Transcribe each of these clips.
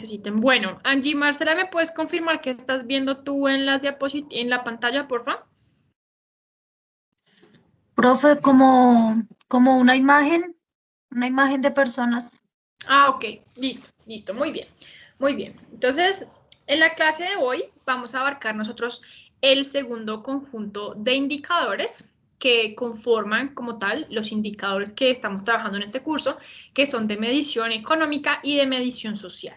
necesiten. Bueno, Angie, Marcela, ¿me puedes confirmar que estás viendo tú en las en la pantalla, porfa? Profe, como una imagen de personas. Ah, ok, listo, muy bien, muy bien. Entonces, en la clase de hoy vamos a abarcar nosotros el segundo conjunto de indicadores que conforman como tal los indicadores que estamos trabajando en este curso, que son de medición económica y de medición social.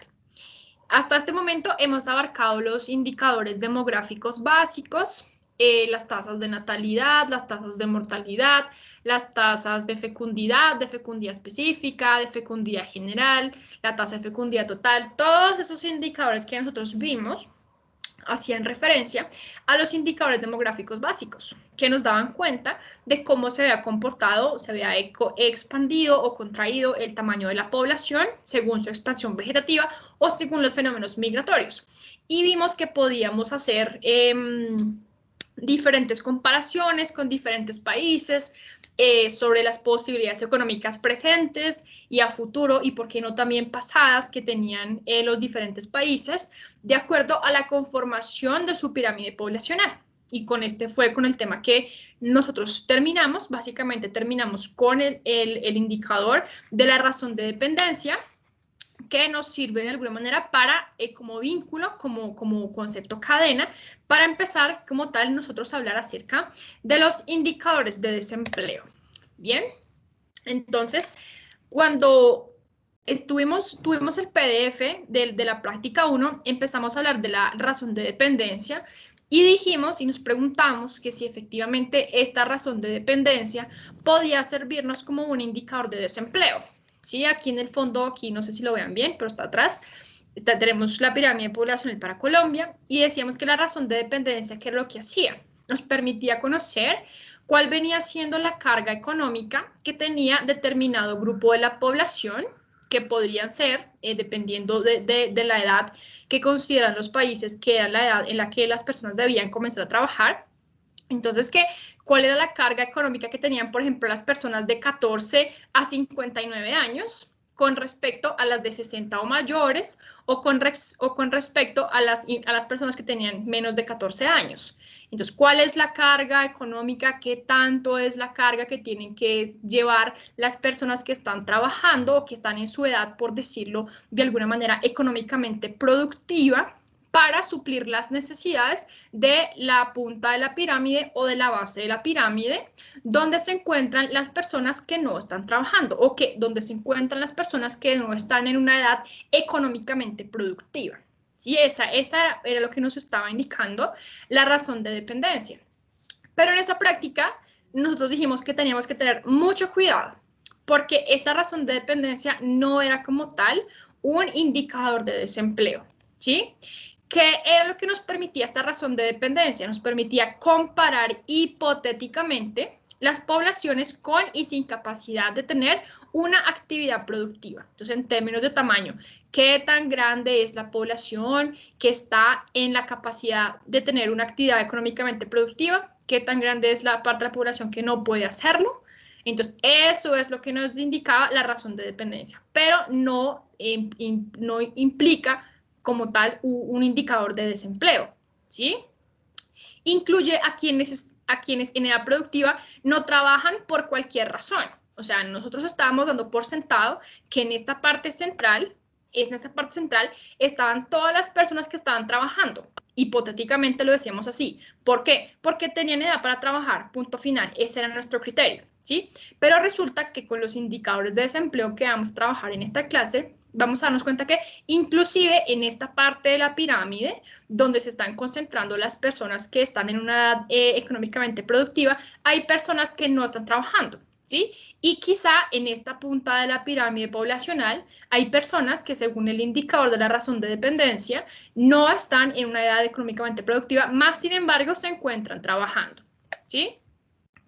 Hasta este momento hemos abarcado los indicadores demográficos básicos, las tasas de natalidad, las tasas de mortalidad, las tasas de fecundidad específica, de fecundidad general, la tasa de fecundidad total. Todos esos indicadores que nosotros vimos hacían referencia a los indicadores demográficos básicos, que nos daban cuenta de cómo se había comportado, se había expandido o contraído el tamaño de la población según su expansión vegetativa o según los fenómenos migratorios. Y vimos que podíamos hacer diferentes comparaciones con diferentes países sobre las posibilidades económicas presentes y a futuro y por qué no también pasadas que tenían los diferentes países de acuerdo a la conformación de su pirámide poblacional. Y con este fue con el tema que nosotros terminamos, básicamente terminamos con el indicador de la razón de dependencia, que nos sirve de alguna manera para, como vínculo, como concepto cadena, para empezar como tal nosotros a hablar acerca de los indicadores de desempleo. Bien, entonces, cuando tuvimos el PDF de la práctica 1, empezamos a hablar de la razón de dependencia y dijimos y nos preguntamos que si efectivamente esta razón de dependencia podía servirnos como un indicador de desempleo. ¿Sí? Aquí en el fondo, aquí no sé si lo vean bien, pero está atrás, tenemos la pirámide poblacional para Colombia y decíamos que la razón de dependencia, ¿qué es lo que hacía? Nos permitía conocer cuál venía siendo la carga económica que tenía determinado grupo de la población, que podrían ser, dependiendo de la edad que consideran los países, que era la edad en la que las personas debían comenzar a trabajar. Entonces, ¿cuál era la carga económica que tenían, por ejemplo, las personas de 14 a 59 años con respecto a las de 60 o mayores o con respecto a las personas que tenían menos de 14 años? Entonces, ¿cuál es la carga económica? ¿Qué tanto es la carga que tienen que llevar las personas que están trabajando o que están en su edad, por decirlo de alguna manera, económicamente productiva, para suplir las necesidades de la punta de la pirámide o de la base de la pirámide, donde se encuentran las personas que no están trabajando o donde se encuentran las personas que no están en una edad económicamente productiva? Sí, esa era lo que nos estaba indicando la razón de dependencia. Pero en esa práctica nosotros dijimos que teníamos que tener mucho cuidado porque esta razón de dependencia no era como tal un indicador de desempleo, ¿sí? ¿Qué era lo que nos permitía esta razón de dependencia? Nos permitía comparar hipotéticamente las poblaciones con y sin capacidad de tener una actividad productiva. Entonces, en términos de tamaño, ¿qué tan grande es la población que está en la capacidad de tener una actividad económicamente productiva? ¿Qué tan grande es la parte de la población que no puede hacerlo? Entonces, eso es lo que nos indicaba la razón de dependencia, pero no implica como tal un indicador de desempleo, ¿sí? Incluye a quienes en edad productiva no trabajan por cualquier razón. O sea, nosotros estábamos dando por sentado que en esta parte central estaban todas las personas que estaban trabajando. Hipotéticamente lo decíamos así. ¿Por qué? Porque tenían edad para trabajar, punto final. Ese era nuestro criterio, ¿sí? Pero resulta que con los indicadores de desempleo que vamos a trabajar en esta clase, vamos a darnos cuenta que inclusive en esta parte de la pirámide, donde se están concentrando las personas que están en una edad económicamente productiva, hay personas que no están trabajando, ¿sí? Y quizá en esta punta de la pirámide poblacional hay personas que, según el indicador de la razón de dependencia, no están en una edad económicamente productiva, más sin embargo se encuentran trabajando, ¿sí?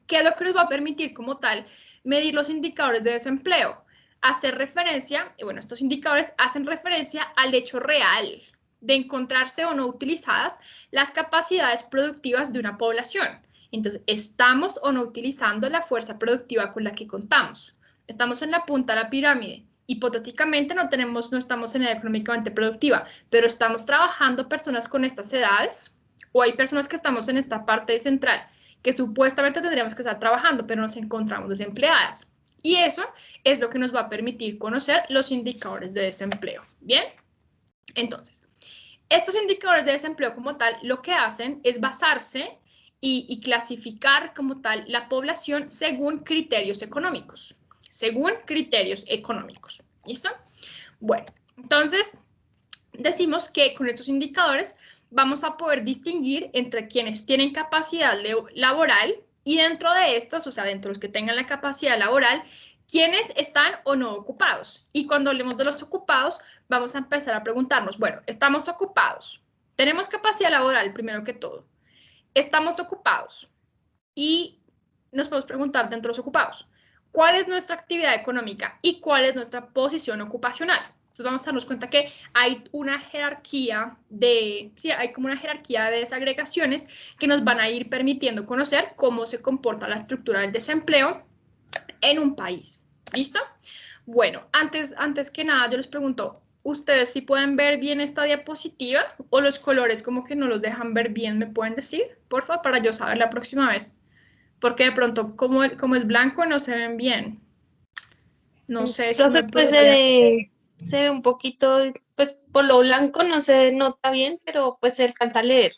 ¿Qué es lo que nos va a permitir como tal medir los indicadores de desempleo? Hacer referencia, bueno, estos indicadores hacen referencia al hecho real de encontrarse o no utilizadas las capacidades productivas de una población. Entonces, ¿estamos o no utilizando la fuerza productiva con la que contamos? Estamos en la punta de la pirámide. hipotéticamente no estamos en edad económicamente productiva, pero estamos trabajando personas con estas edades, o hay personas que estamos en esta parte central, que supuestamente tendríamos que estar trabajando, pero nos encontramos desempleadas. Y eso es lo que nos va a permitir conocer los indicadores de desempleo. ¿Bien? Entonces, estos indicadores de desempleo como tal, lo que hacen es basarse y clasificar como tal la población según criterios económicos. Según criterios económicos. ¿Listo? Bueno, entonces decimos que con estos indicadores vamos a poder distinguir entre quienes tienen capacidad laboral y dentro de estos, o sea, dentro de los que tengan la capacidad laboral, quienes están o no ocupados. Y cuando hablemos de los ocupados, vamos a empezar a preguntarnos, bueno, estamos ocupados, tenemos capacidad laboral primero que todo, estamos ocupados y nos podemos preguntar dentro de los ocupados, ¿cuál es nuestra actividad económica y cuál es nuestra posición ocupacional? Entonces vamos a darnos cuenta que hay una jerarquía hay como una jerarquía de desagregaciones que nos van a ir permitiendo conocer cómo se comporta la estructura del desempleo en un país. ¿Listo? Bueno, antes que nada yo les pregunto, ¿ustedes si pueden ver bien esta diapositiva o los colores como que no los dejan ver bien? ¿Me pueden decir, por favor, para yo saber la próxima vez? Porque de pronto, como es blanco, no se ven bien. No sé si me Profe, pues podría... se ve un poquito, pues por lo blanco no se nota bien, pero pues se alcanza a leer.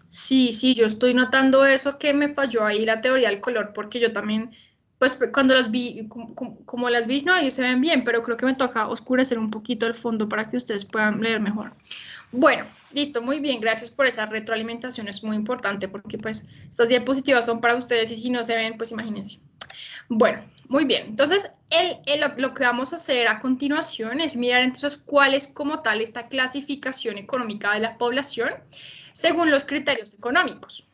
Sí, yo estoy notando eso que me falló ahí la teoría del color, porque yo también, pues cuando las vi, como las vi, no, ahí se ven bien, pero creo que me toca oscurecer un poquito el fondo para que ustedes puedan leer mejor. Bueno, listo, muy bien, gracias por esa retroalimentación, es muy importante porque pues estas diapositivas son para ustedes y si no se ven, pues imagínense. Bueno, muy bien, entonces lo que vamos a hacer a continuación es mirar entonces cuál es como tal esta clasificación económica de la población según los criterios económicos.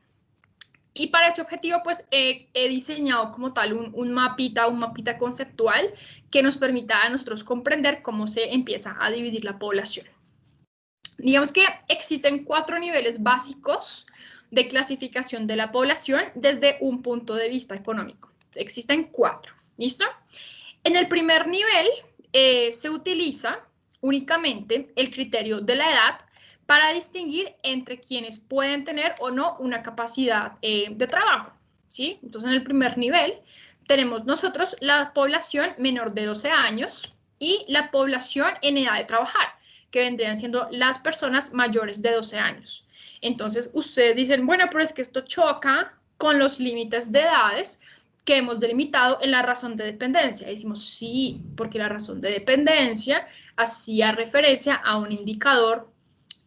Y para ese objetivo, pues he diseñado como tal un mapita conceptual que nos permita a nosotros comprender cómo se empieza a dividir la población. Digamos que existen 4 niveles básicos de clasificación de la población desde un punto de vista económico. Existen 4, ¿listo? En el primer nivel se utiliza únicamente el criterio de la edad para distinguir entre quienes pueden tener o no una capacidad de trabajo, ¿sí? Entonces, en el primer nivel tenemos nosotros la población menor de 12 años y la población en edad de trabajar, que vendrían siendo las personas mayores de 12 años. Entonces, ustedes dicen, bueno, pero es que esto choca con los límites de edades que hemos delimitado en la razón de dependencia. Y decimos, sí, porque la razón de dependencia hacía referencia a un indicador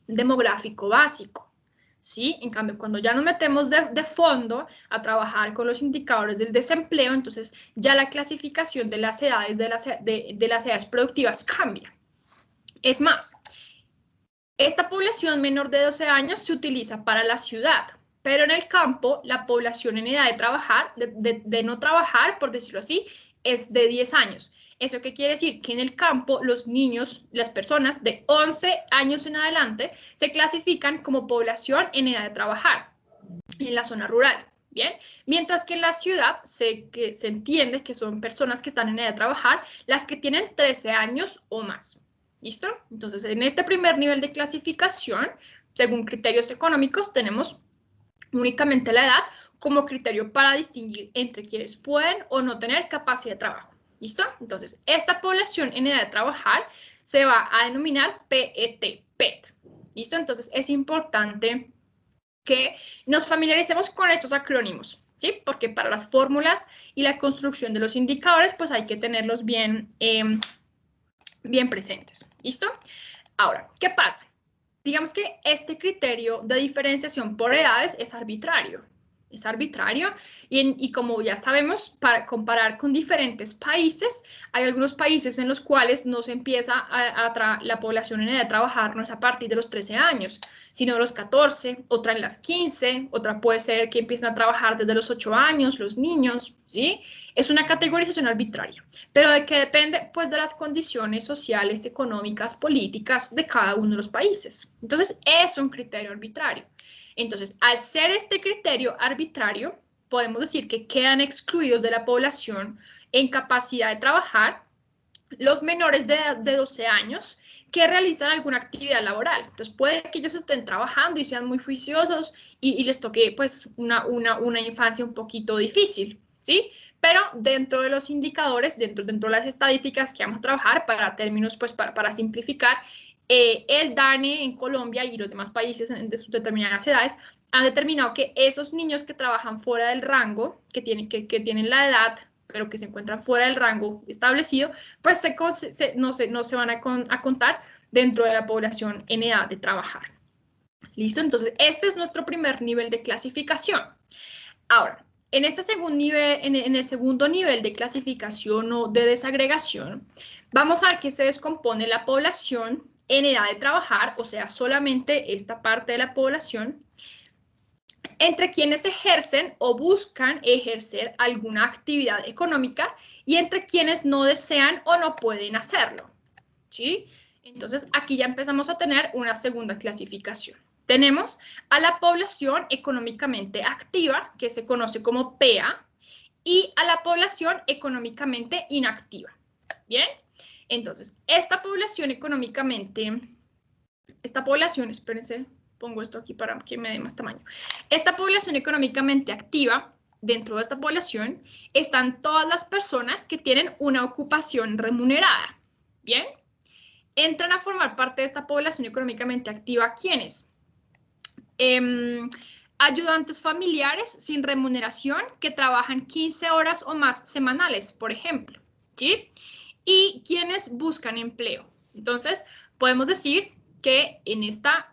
demográfico básico, ¿sí? En cambio, cuando ya nos metemos de fondo a trabajar con los indicadores del desempleo, entonces ya la clasificación de las edades, de las edades productivas cambia. Es más, esta población menor de 12 años se utiliza para la ciudad, pero en el campo la población en edad de trabajar, de no trabajar, por decirlo así, es de 10 años. ¿Eso qué quiere decir? Que en el campo los niños, las personas de 11 años en adelante, se clasifican como población en edad de trabajar en la zona rural. Bien, mientras que en la ciudad se entiende que son personas que están en edad de trabajar las que tienen 13 años o más. ¿Listo? Entonces, en este primer nivel de clasificación, según criterios económicos, tenemos únicamente la edad como criterio para distinguir entre quienes pueden o no tener capacidad de trabajo. ¿Listo? Entonces, esta población en edad de trabajar se va a denominar PET. ¿Listo? Entonces, es importante que nos familiaricemos con estos acrónimos, ¿sí? Porque para las fórmulas y la construcción de los indicadores, pues hay que tenerlos bien presentes, ¿listo? Ahora, ¿qué pasa? Digamos que este criterio de diferenciación por edades es arbitrario. Es arbitrario y como ya sabemos, para comparar con diferentes países, hay algunos países en los cuales no se empieza la población en edad de trabajar, no es a partir de los 13 años, sino de los 14, otra en las 15, otra puede ser que empiecen a trabajar desde los 8 años, los niños, ¿sí? Es una categorización arbitraria, pero ¿de qué depende? Pues de las condiciones sociales, económicas, políticas de cada uno de los países. Entonces, es un criterio arbitrario. Entonces, al ser este criterio arbitrario, podemos decir que quedan excluidos de la población en capacidad de trabajar los menores de 12 años que realizan alguna actividad laboral. Entonces puede que ellos estén trabajando y sean muy juiciosos y les toque pues una infancia un poquito difícil, ¿sí? Pero dentro de los indicadores, dentro de las estadísticas que vamos a trabajar para términos, pues para simplificar, el DANE en Colombia y los demás países de sus determinadas edades han determinado que esos niños que trabajan fuera del rango, que tienen la edad, pero que se encuentran fuera del rango establecido, pues no se van a contar dentro de la población en edad de trabajar. ¿Listo? Entonces, este es nuestro primer nivel de clasificación. Ahora, en este segundo nivel, en el segundo nivel de clasificación o de desagregación, vamos a ver que se descompone la población en edad de trabajar, o sea, solamente esta parte de la población, entre quienes ejercen o buscan ejercer alguna actividad económica y entre quienes no desean o no pueden hacerlo, ¿sí? Entonces, aquí ya empezamos a tener una segunda clasificación. Tenemos a la población económicamente activa, que se conoce como PEA, y a la población económicamente inactiva, ¿bien? Entonces, esta población, espérense, pongo esto aquí para que me dé más tamaño. Esta población económicamente activa, dentro de esta población, están todas las personas que tienen una ocupación remunerada, ¿bien? Entran a formar parte de esta población económicamente activa, ¿quiénes? Ayudantes familiares sin remuneración que trabajan 15 horas o más semanales, por ejemplo, ¿sí? Y quienes buscan empleo. Entonces, podemos decir que en esta...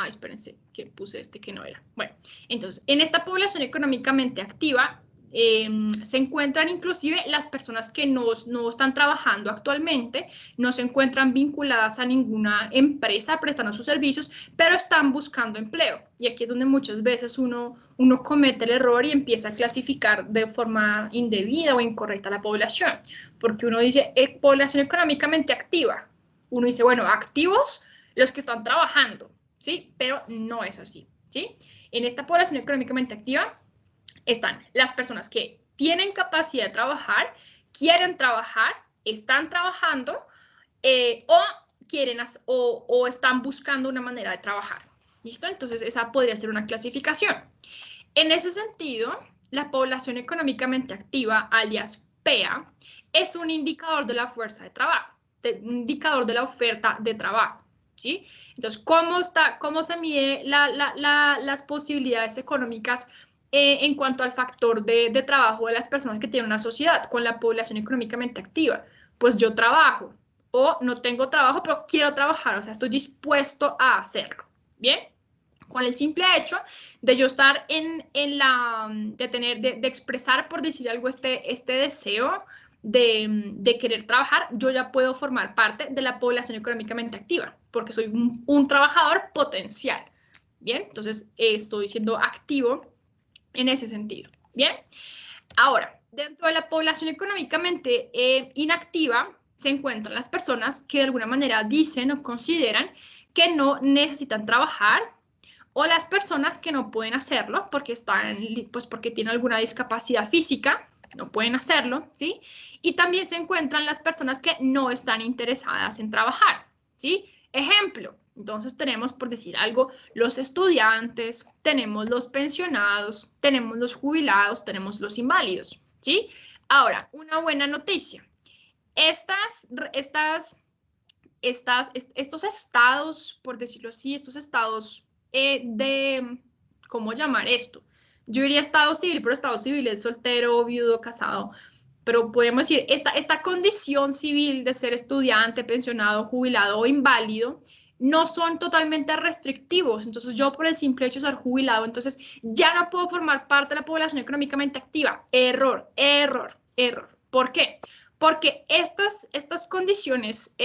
espérense, que puse que no era. Bueno, entonces, en esta población económicamente activa se encuentran inclusive las personas que no están trabajando actualmente, no se encuentran vinculadas a ninguna empresa prestando sus servicios, pero están buscando empleo. Y aquí es donde muchas veces uno comete el error y empieza a clasificar de forma indebida o incorrecta a la población, porque uno dice población económicamente activa. Uno dice, bueno, activos los que están trabajando, ¿sí? Pero no es así, ¿sí? En esta población económicamente activa están las personas que tienen capacidad de trabajar, quieren trabajar, están trabajando o están buscando una manera de trabajar. ¿Listo? Entonces, esa podría ser una clasificación. En ese sentido, la población económicamente activa, alias PEA, es un indicador de la fuerza de trabajo, un indicador de la oferta de trabajo. ¿Sí? Entonces, ¿cómo se mide las posibilidades económicas en cuanto al factor de trabajo de las personas que tienen una sociedad con la población económicamente activa? Pues yo trabajo o no tengo trabajo, pero quiero trabajar, o sea, estoy dispuesto a hacerlo, ¿bien? Con el simple hecho de yo estar de expresar, por decir algo, este deseo de querer trabajar, yo ya puedo formar parte de la población económicamente activa, porque soy un trabajador potencial, ¿bien? Entonces, estoy siendo activo en ese sentido, ¿bien? Ahora, dentro de la población económicamente inactiva, se encuentran las personas que de alguna manera dicen o consideran que no necesitan trabajar, o las personas que no pueden hacerlo porque tienen alguna discapacidad física, no pueden hacerlo, ¿sí? Y también se encuentran las personas que no están interesadas en trabajar, ¿sí? Ejemplo, entonces tenemos, por decir algo, los estudiantes, tenemos los pensionados, tenemos los jubilados, tenemos los inválidos, ¿sí? Ahora, una buena noticia. Estos estados, por decirlo así, estos estados ¿cómo llamar esto? Yo diría estado civil, pero estado civil es soltero, viudo, casado. Pero podemos decir, esta condición civil de ser estudiante, pensionado, jubilado o inválido, no son totalmente restrictivos. Entonces, yo por el simple hecho de ser jubilado, entonces ya no puedo formar parte de la población económicamente activa. Error, error, error. ¿Por qué? Porque estas condiciones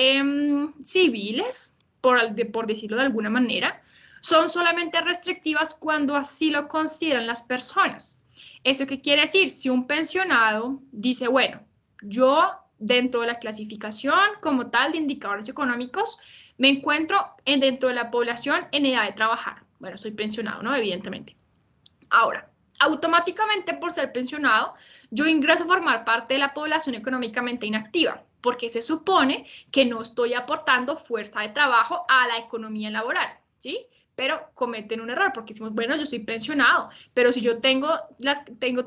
civiles, por decirlo de alguna manera, son solamente restrictivas cuando así lo consideran las personas. ¿Eso qué quiere decir? Si un pensionado dice, bueno, yo dentro de la clasificación como tal de indicadores económicos, me encuentro dentro de la población en edad de trabajar. Bueno, soy pensionado, ¿no? Evidentemente. Ahora, automáticamente por ser pensionado, yo ingreso a formar parte de la población económicamente inactiva. porque se supone que no estoy aportando fuerza de trabajo a la economía laboral, ¿sí? Pero cometen un error porque decimos, bueno, yo estoy pensionado, pero si yo tengo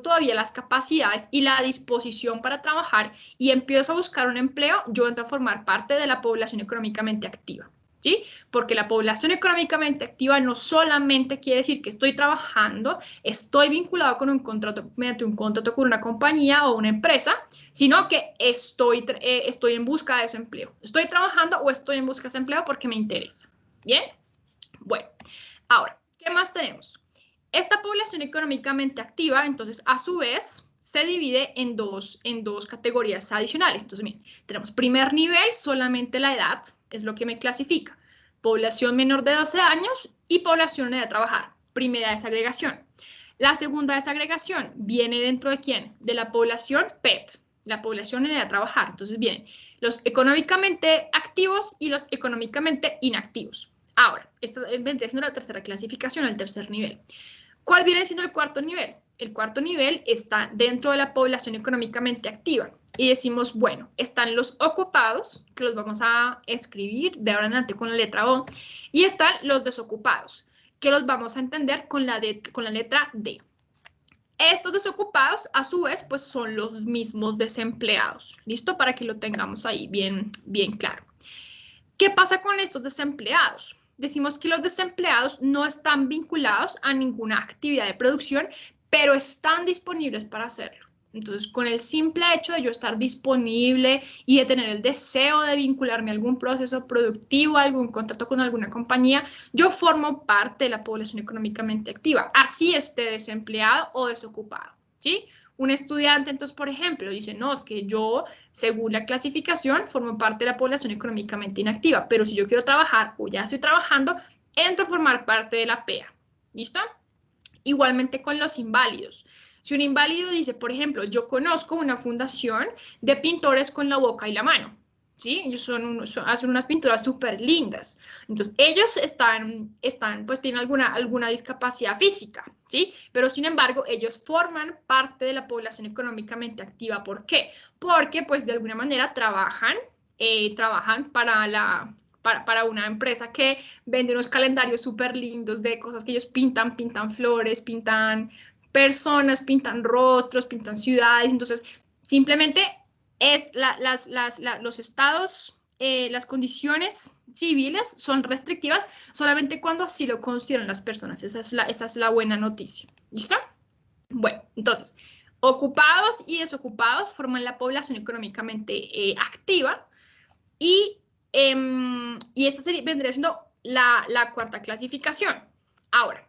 todavía las capacidades y la disposición para trabajar y empiezo a buscar un empleo, yo entro a formar parte de la población económicamente activa, ¿sí? Porque la población económicamente activa no solamente quiere decir que estoy trabajando, estoy vinculado con un contrato, mediante un contrato con una compañía o una empresa, sino que estoy en busca de ese empleo. Estoy trabajando o estoy en busca de ese empleo porque me interesa, ¿bien? Bueno, ahora, ¿qué más tenemos? Esta población económicamente activa, entonces, a su vez, se divide en dos categorías adicionales. Entonces, miren, tenemos primer nivel, solamente la edad, es lo que me clasifica. Población menor de 12 años y población en edad de trabajar. Primera desagregación. La segunda desagregación viene dentro de ¿quién? De la población PET, la población en edad de trabajar. Entonces, vienen los económicamente activos y los económicamente inactivos. Ahora, esta vendría siendo la tercera clasificación, el tercer nivel. ¿Cuál viene siendo el cuarto nivel? El cuarto nivel está dentro de la población económicamente activa. Y decimos, bueno, están los ocupados, que los vamos a escribir de ahora en adelante con la letra O, y están los desocupados, que los vamos a entender con la letra D. Estos desocupados, a su vez, pues son los mismos desempleados. ¿Listo? Para que lo tengamos ahí bien claro. ¿Qué pasa con estos desempleados? Decimos que los desempleados no están vinculados a ninguna actividad de producción, pero están disponibles para hacerlo. Entonces, con el simple hecho de yo estar disponible y de tener el deseo de vincularme a algún proceso productivo, a algún contrato con alguna compañía, yo formo parte de la población económicamente activa, así esté desempleado o desocupado, ¿sí? Un estudiante, entonces, por ejemplo, dice, no, es que yo, según la clasificación, formo parte de la población económicamente inactiva, pero si yo quiero trabajar o ya estoy trabajando, entro a formar parte de la PEA. ¿Listo? Igualmente con los inválidos. Si un inválido dice, por ejemplo, yo conozco una fundación de pintores con la boca y la mano, ¿sí? Ellos hacen unas pinturas súper lindas. Entonces, ellos pues tienen alguna discapacidad física, ¿sí? Pero, sin embargo, ellos forman parte de la población económicamente activa. ¿Por qué? Porque, pues, de alguna manera trabajan para una empresa que vende unos calendarios súper lindos de cosas que ellos pintan flores, pintan personas, pintan rostros, pintan ciudades. Entonces, simplemente es los estados, las condiciones civiles son restrictivas solamente cuando así lo consideran las personas. Esa es la buena noticia. ¿Listo? Bueno, entonces, ocupados y desocupados forman la población económicamente activa y esta vendría siendo la cuarta clasificación. Ahora,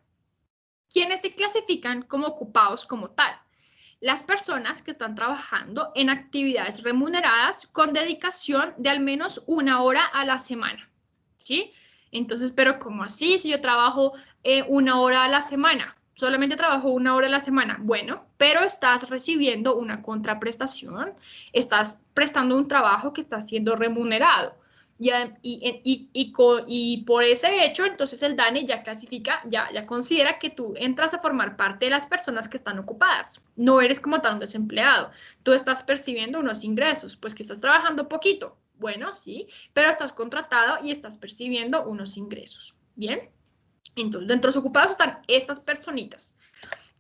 ¿quiénes se clasifican como ocupados como tal? Las personas que están trabajando en actividades remuneradas con dedicación de al menos 1 hora a la semana, ¿sí? Entonces, pero ¿cómo así? Si yo trabajo 1 hora a la semana, solamente trabajo 1 hora a la semana. Bueno, pero estás recibiendo una contraprestación, estás prestando un trabajo que está siendo remunerado. Y por ese hecho, entonces el DANE ya clasifica, ya considera que tú entras a formar parte de las personas que están ocupadas. No eres como tal un desempleado. Tú estás percibiendo unos ingresos, pues que estás trabajando poquito. Bueno, sí, pero estás contratado y estás percibiendo unos ingresos. ¿Bien? Entonces, dentro de los ocupados están estas personitas.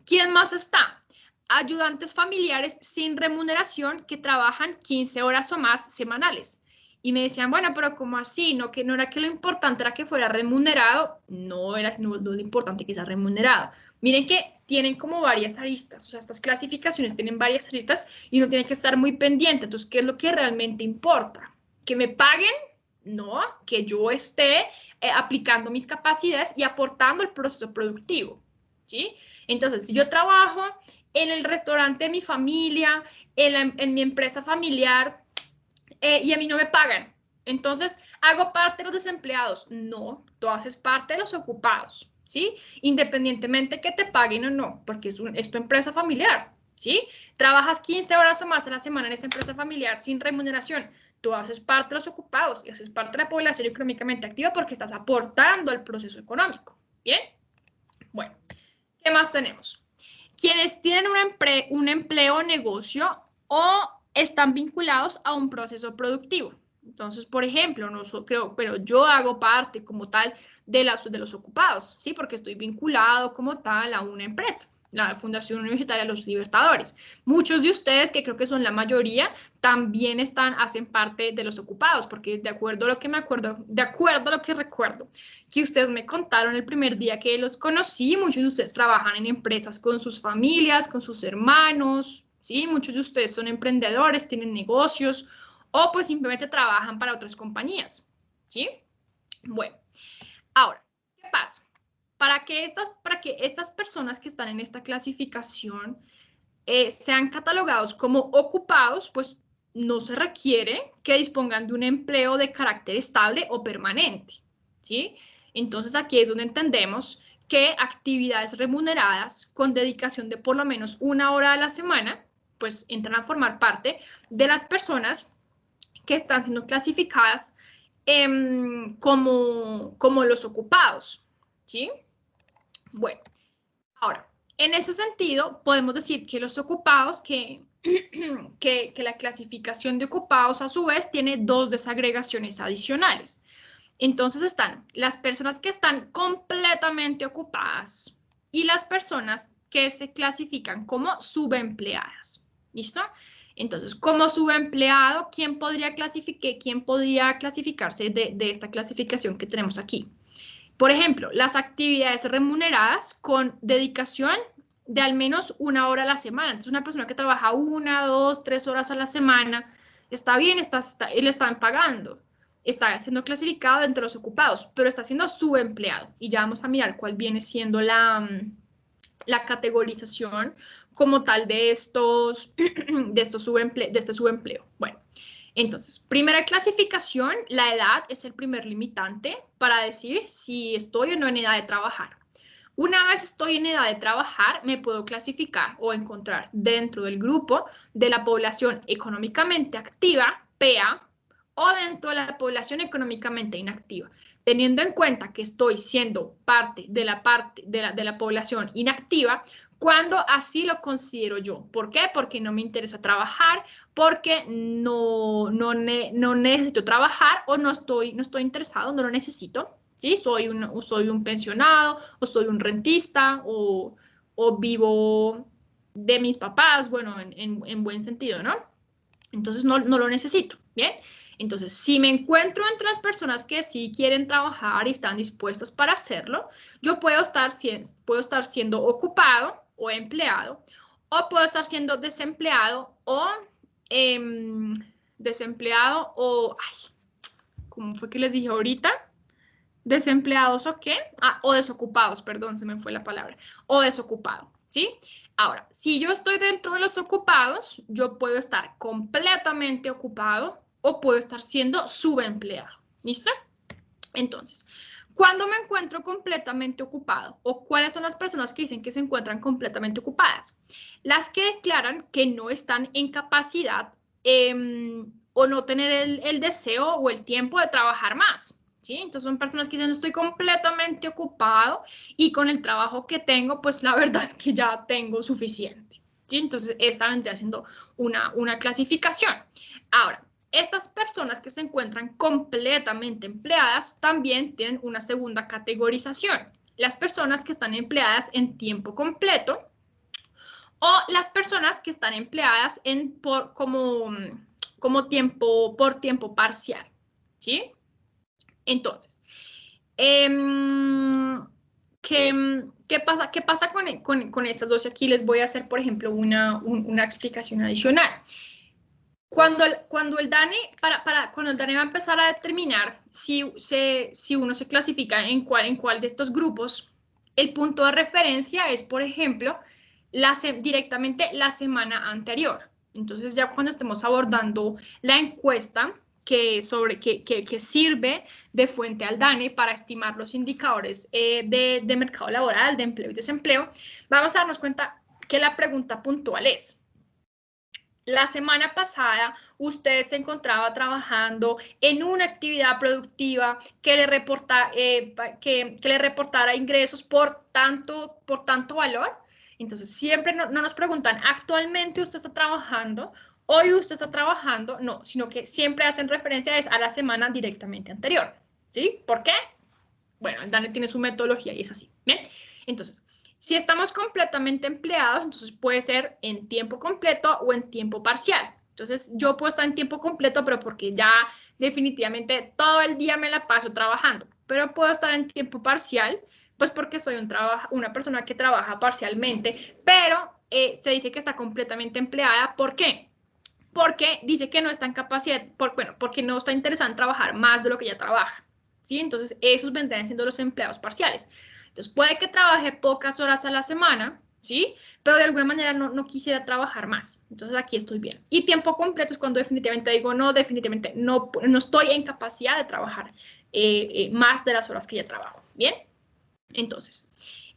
¿Quién más está? Ayudantes familiares sin remuneración que trabajan 15 horas o más semanales. Y me decían, bueno, pero ¿cómo así? ¿No, que no era que lo importante era que fuera remunerado? No era lo importante que sea remunerado. Miren que tienen como varias aristas, o sea, estas clasificaciones tienen varias aristas y uno tiene que estar muy pendiente. Entonces, ¿qué es lo que realmente importa? ¿Que me paguen? No, que yo esté aplicando mis capacidades y aportando el proceso productivo, ¿sí? Entonces, si yo trabajo en el restaurante de mi familia, en mi empresa familiar, y a mí no me pagan, entonces, ¿hago parte de los desempleados? No, tú haces parte de los ocupados, ¿sí? Independientemente que te paguen o no, porque es tu empresa familiar, ¿sí? Trabajas 15 horas o más a la semana en esa empresa familiar sin remuneración, tú haces parte de los ocupados y haces parte de la población económicamente activa porque estás aportando al proceso económico, ¿bien? Bueno, ¿qué más tenemos? Quienes tienen un empleo, negocio o están vinculados a un proceso productivo. Entonces, por ejemplo, no creo, pero yo hago parte como tal de los ocupados, ¿sí? Porque estoy vinculado como tal a una empresa, la Fundación Universitaria de los Libertadores. Muchos de ustedes, que creo que son la mayoría, también hacen parte de los ocupados, porque de acuerdo a lo que recuerdo, que ustedes me contaron el primer día que los conocí, muchos de ustedes trabajan en empresas con sus familias, con sus hermanos, ¿sí? Muchos de ustedes son emprendedores, tienen negocios, o pues simplemente trabajan para otras compañías, ¿sí? Bueno, ahora, ¿qué pasa? Para que estas personas que están en esta clasificación sean catalogados como ocupados, pues no se requiere que dispongan de un empleo de carácter estable o permanente, ¿sí? Entonces aquí es donde entendemos que actividades remuneradas con dedicación de por lo menos 1 hora a la semana, pues entran a formar parte de las personas que están siendo clasificadas como los ocupados, ¿sí? Bueno, ahora, en ese sentido, podemos decir que los ocupados, que la clasificación de ocupados a su vez tiene 2 desagregaciones adicionales. Entonces están las personas que están completamente ocupadas y las personas que se clasifican como subempleadas. ¿Listo? Entonces, como subempleado, ¿quién podría clasificarse de esta clasificación que tenemos aquí? Por ejemplo, las actividades remuneradas con dedicación de al menos 1 hora a la semana. Entonces, una persona que trabaja 1, 2, 3 horas a la semana, está bien, y le están pagando. Está siendo clasificado entre los ocupados, pero está siendo subempleado. Y ya vamos a mirar cuál viene siendo la categorización como tal de este subempleo. Bueno, entonces, primera clasificación, la edad es el primer limitante para decir si estoy o no en edad de trabajar. Una vez estoy en edad de trabajar, me puedo clasificar o encontrar dentro del grupo de la población económicamente activa, PA, o dentro de la población económicamente inactiva. Teniendo en cuenta que estoy siendo parte de la población inactiva, cuando así lo considero yo. ¿Por qué? Porque no me interesa trabajar, porque no necesito trabajar o no estoy interesado, no lo necesito. ¿Sí? Soy un pensionado o soy un rentista o vivo de mis papás, bueno, en buen sentido, ¿no? Entonces no lo necesito, ¿bien? Entonces, si me encuentro entre las personas que sí quieren trabajar y están dispuestas para hacerlo, yo puedo estar siendo ocupado o empleado, o puedo estar siendo desempleado o ¿cómo fue que les dije ahorita? ¿Desempleados o qué? O desocupados, perdón, se me fue la palabra. O desocupado, ¿sí? Ahora, si yo estoy dentro de los ocupados, yo puedo estar completamente ocupado o puedo estar siendo subempleado. ¿Listo? Entonces, ¿cuándo me encuentro completamente ocupado? ¿O cuáles son las personas que dicen que se encuentran completamente ocupadas? Las que declaran que no están en capacidad o no tener el deseo o el tiempo de trabajar más. ¿Sí? Entonces son personas que dicen, estoy completamente ocupado y con el trabajo que tengo, pues la verdad es que ya tengo suficiente. ¿Sí? Entonces esta vendría siendo una clasificación. Ahora, estas personas que se encuentran completamente empleadas también tienen una segunda categorización. Las personas que están empleadas en tiempo completo o las personas que están empleadas por tiempo parcial. ¿Sí? Entonces, ¿qué pasa con estas dos? Aquí les voy a hacer, por ejemplo, una explicación adicional. Cuando el DANE va a empezar a determinar si uno se clasifica en cuál de estos grupos, el punto de referencia es, por ejemplo, directamente la semana anterior. Entonces, ya cuando estemos abordando la encuesta que sirve de fuente al DANE para estimar los indicadores de mercado laboral, de empleo y desempleo, vamos a darnos cuenta que la pregunta puntual es: la semana pasada usted se encontraba trabajando en una actividad productiva que le reportara ingresos por tanto valor. Entonces, siempre no nos preguntan, ¿actualmente usted está trabajando hoy usted está trabajando, no, sino que siempre hacen referencia a la semana directamente anterior, ¿sí? ¿Por qué? Bueno, el DANE tiene su metodología y es así, ¿bien? Entonces, si estamos completamente empleados, entonces puede ser en tiempo completo o en tiempo parcial. Entonces, yo puedo estar en tiempo completo, pero porque ya definitivamente todo el día me la paso trabajando. Pero puedo estar en tiempo parcial, pues porque soy una persona que trabaja parcialmente, pero se dice que está completamente empleada. ¿Por qué? Porque dice que no está en capacidad, porque no está interesada en trabajar más de lo que ya trabaja, ¿sí? Entonces, esos vendrían siendo los empleados parciales. Entonces, puede que trabaje pocas horas a la semana, ¿sí? Pero de alguna manera no quisiera trabajar más. Entonces, aquí estoy bien. Y tiempo completo es cuando definitivamente digo, no, definitivamente no estoy en capacidad de trabajar más de las horas que ya trabajo, ¿bien? Entonces,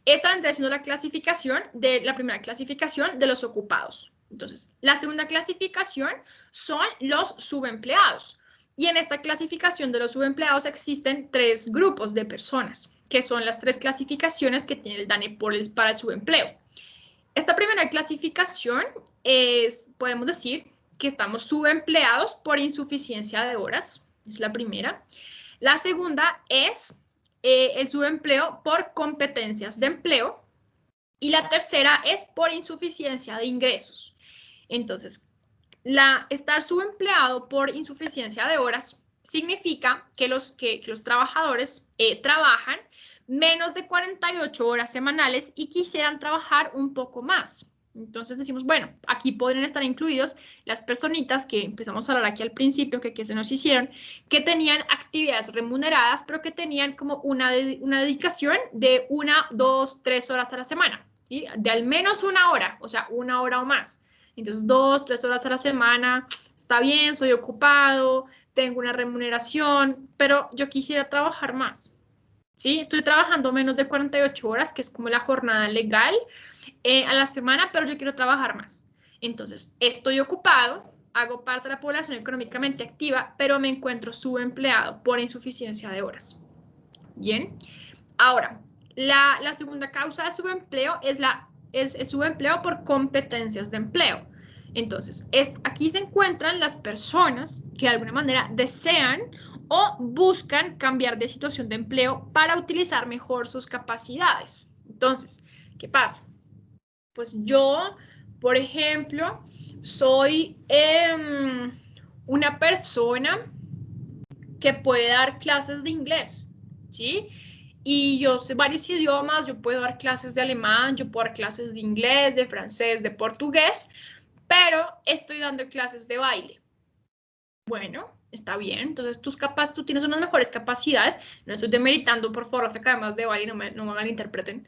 esta vendría siendo la primera clasificación de los ocupados. Entonces, la segunda clasificación son los subempleados. Y en esta clasificación de los subempleados existen 3 grupos de personas, que son las 3 clasificaciones que tiene el DANE para el subempleo. Esta primera clasificación podemos decir que estamos subempleados por insuficiencia de horas, es la primera. La segunda es el subempleo por competencias de empleo. Y la tercera es por insuficiencia de ingresos. Entonces, estar subempleado por insuficiencia de horas significa que los trabajadores trabajan menos de 48 horas semanales y quisieran trabajar un poco más. Entonces decimos, bueno, aquí podrían estar incluidos las personitas que empezamos a hablar aquí al principio, que se nos hicieron, que tenían actividades remuneradas, pero que tenían como una dedicación de 1, 2, 3 horas a la semana, ¿sí? De al menos 1 hora, o sea, 1 hora o más. Entonces, 2, 3 horas a la semana, está bien, soy ocupado, tengo una remuneración, pero yo quisiera trabajar más, ¿sí? Estoy trabajando menos de 48 horas, que es como la jornada legal a la semana, pero yo quiero trabajar más. Entonces, estoy ocupado, hago parte de la población económicamente activa, pero me encuentro subempleado por insuficiencia de horas. Bien. Ahora, la segunda causa de subempleo es el subempleo por competencias de empleo. Entonces, aquí se encuentran las personas que de alguna manera desean o buscan cambiar de situación de empleo para utilizar mejor sus capacidades. Entonces, ¿qué pasa? Pues yo, por ejemplo, soy una persona que puede dar clases de inglés, ¿sí? Y yo sé varios idiomas, yo puedo dar clases de alemán, yo puedo dar clases de inglés, de francés, de portugués, pero estoy dando clases de baile. Bueno, está bien, entonces tú tienes unas mejores capacidades, no estoy demeritando por favor las academias de baile, no me malinterpreten,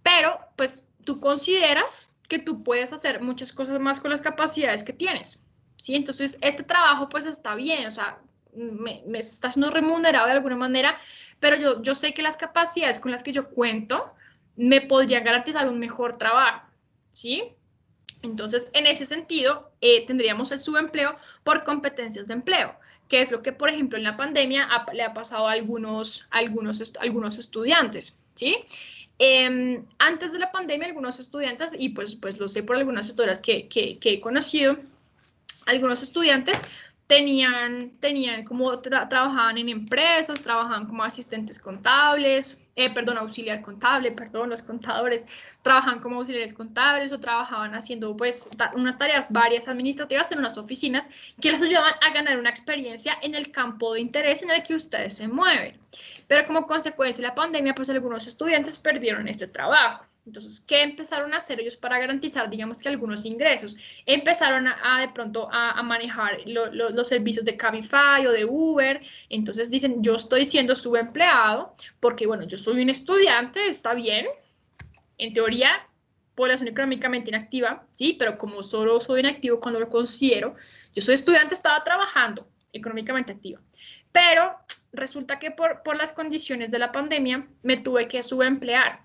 pero pues tú consideras que tú puedes hacer muchas cosas más con las capacidades que tienes, ¿sí? Entonces este trabajo pues está bien, o sea, me está siendo remunerado de alguna manera, pero yo sé que las capacidades con las que yo cuento me podrían garantizar un mejor trabajo, ¿sí? Entonces, en ese sentido, tendríamos el subempleo por competencias de empleo, que es lo que, por ejemplo, en la pandemia le ha pasado a algunos estudiantes, ¿sí? Antes de la pandemia, algunos estudiantes, y pues lo sé por algunas historias que he conocido, algunos estudiantes tenían como trabajaban en empresas, trabajaban como asistentes contables, auxiliar contable, los contadores trabajaban como auxiliares contables o trabajaban haciendo pues unas tareas varias administrativas en unas oficinas que les ayudaban a ganar una experiencia en el campo de interés en el que ustedes se mueven. Pero como consecuencia de la pandemia, pues algunos estudiantes perdieron este trabajo. Entonces, ¿qué empezaron a hacer ellos para garantizar, digamos que algunos ingresos? Empezaron de pronto a manejar los servicios de Cabify o de Uber. Entonces dicen, yo estoy siendo subempleado porque, bueno, yo soy un estudiante, está bien. En teoría, población económicamente inactiva, sí, pero como solo soy inactivo cuando lo considero, yo soy estudiante, estaba trabajando económicamente activa. Pero resulta que por las condiciones de la pandemia me tuve que subemplear.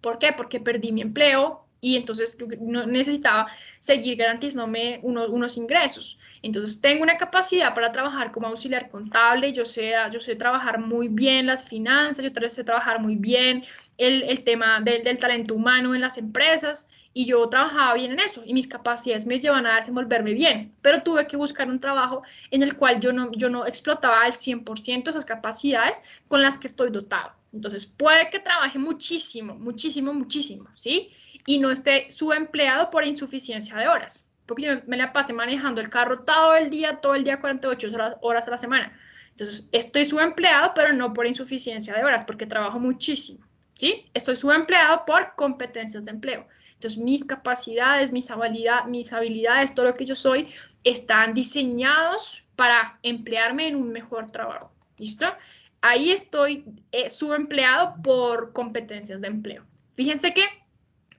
¿Por qué? Porque perdí mi empleo y entonces yo no necesitaba seguir garantizándome unos ingresos. Entonces tengo una capacidad para trabajar como auxiliar contable, yo sé trabajar muy bien las finanzas, yo sé trabajar muy bien el tema del talento humano en las empresas, y yo trabajaba bien en eso, y mis capacidades me llevan a desenvolverme bien, pero tuve que buscar un trabajo en el cual yo no explotaba al 100% esas capacidades con las que estoy dotado. Entonces, puede que trabaje muchísimo, muchísimo, muchísimo, ¿sí? Y no esté subempleado por insuficiencia de horas, porque yo me la pasé manejando el carro todo el día, 48 horas a la semana. Entonces, estoy subempleado, pero no por insuficiencia de horas, porque trabajo muchísimo, ¿sí? Estoy subempleado por competencias de empleo. Entonces, mis capacidades, mis habilidades, todo lo que yo soy, están diseñados para emplearme en un mejor trabajo. ¿Listo? Ahí estoy subempleado por competencias de empleo. Fíjense que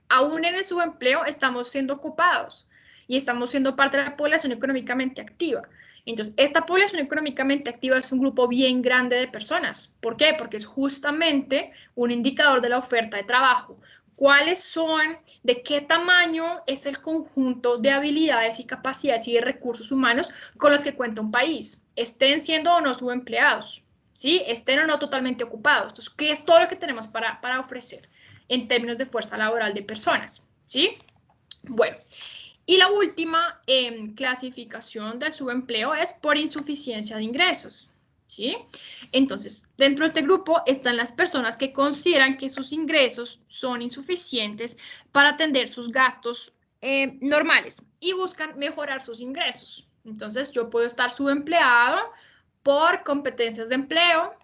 aún en el subempleo estamos siendo ocupados y estamos siendo parte de la población económicamente activa. Entonces, esta población económicamente activa es un grupo bien grande de personas. ¿Por qué? Porque es justamente un indicador de la oferta de trabajo. ¿Cuáles son, de qué tamaño es el conjunto de habilidades y capacidades y de recursos humanos con los que cuenta un país? Estén siendo o no subempleados, ¿sí? Estén o no totalmente ocupados. Entonces, ¿qué es todo lo que tenemos para ofrecer en términos de fuerza laboral de personas? ¿Sí? Bueno, y la última clasificación del subempleo es por insuficiencia de ingresos. ¿Sí? Entonces, dentro de este grupo están las personas que consideran que sus ingresos son insuficientes para atender sus gastos normales y buscan mejorar sus ingresos. Entonces, yo puedo estar subempleado por competencias de empleo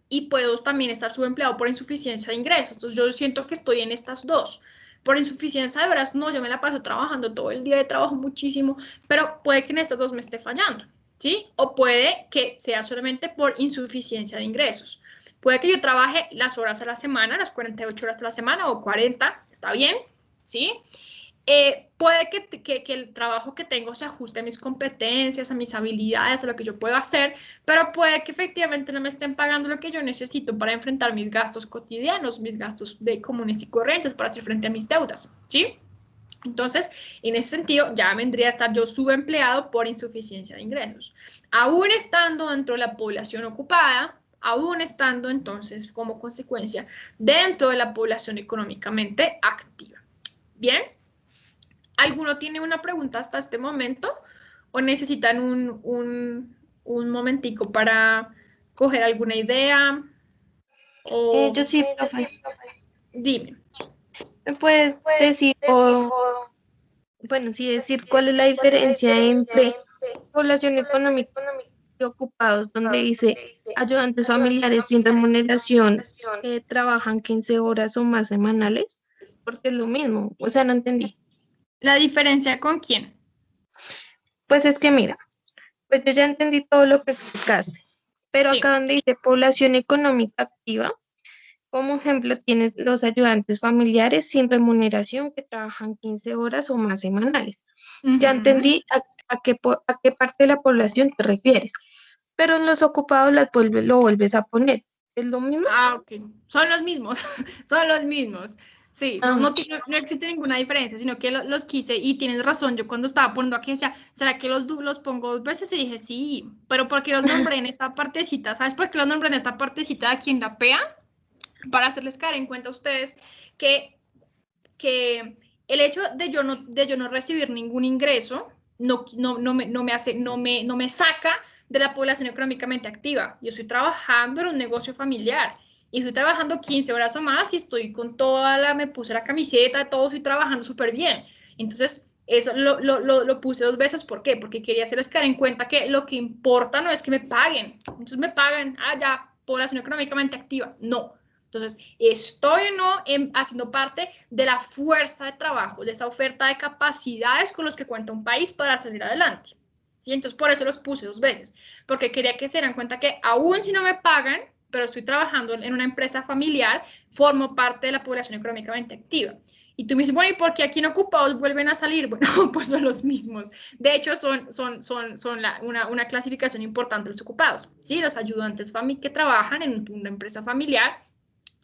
y puedo también estar subempleado por insuficiencia de ingresos. Entonces, yo siento que estoy en estas dos. Por insuficiencia de horas, no, yo me la paso trabajando todo el día, de trabajo muchísimo, pero puede que en estas dos me esté fallando. ¿Sí? O puede que sea solamente por insuficiencia de ingresos. Puede que yo trabaje las horas a la semana, las 48 horas a la semana o 40, está bien, ¿sí? Puede que el trabajo que tengo se ajuste a mis competencias, a mis habilidades, a lo que yo puedo hacer, pero puede que efectivamente no me estén pagando lo que yo necesito para enfrentar mis gastos cotidianos, mis gastos de comunes y corrientes para hacer frente a mis deudas, ¿sí? Entonces, en ese sentido, ya vendría a estar yo subempleado por insuficiencia de ingresos. Aún estando dentro de la población ocupada, aún estando entonces como consecuencia dentro de la población económicamente activa. ¿Bien? ¿Alguno tiene una pregunta hasta este momento? ¿O necesitan un momentico para coger alguna idea? O Yo sí, profe. dime. ¿Me puedes decir, bueno, sí, decir cuál es la diferencia entre población económica y ocupados, donde dice ayudantes familiares sin remuneración que trabajan 15 horas o más semanales? Porque es lo mismo, o sea, no entendí. ¿La diferencia con quién? Pues es que mira, pues yo ya entendí todo lo que explicaste, pero Sí. acá donde dice población económica activa, como ejemplo tienes los ayudantes familiares sin remuneración que trabajan 15 horas o más semanales. Ya entendí a qué parte de la población te refieres, pero en los ocupados lo vuelves a poner. ¿Es lo mismo? Ah, ok. Son los mismos, son los mismos. Sí, Ah, no existe ninguna diferencia, sino que los quise y tienes razón. Yo cuando estaba poniendo aquí decía, ¿será que los pongo dos veces? Y dije, sí, pero ¿por qué los nombré en esta partecita? ¿Sabes por qué los nombré en esta partecita de aquí en la PEA? Para hacerles caer en cuenta a ustedes que, que el hecho de yo no recibir ningún ingreso no me saca de la población económicamente activa. Yo estoy trabajando en un negocio familiar y estoy trabajando 15 horas o más y estoy con me puse la camiseta, todo, estoy trabajando súper bien. Entonces, eso lo puse dos veces. ¿Por qué? Porque quería hacerles caer en cuenta que lo que importa no es que me paguen. Entonces me pagan, ya, población económicamente activa. No. Entonces, estoy o no haciendo parte de la fuerza de trabajo, de esa oferta de capacidades con los que cuenta un país para salir adelante. ¿Sí? Entonces, por eso los puse dos veces, porque quería que se dieran cuenta que aún si no me pagan, pero estoy trabajando en una empresa familiar, formo parte de la población económicamente activa. Y tú me dices, bueno, ¿y por qué aquí en ocupados vuelven a salir? Bueno, pues son los mismos. De hecho, son una clasificación importante los ocupados, ¿sí? Los ayudantes que trabajan en una empresa familiar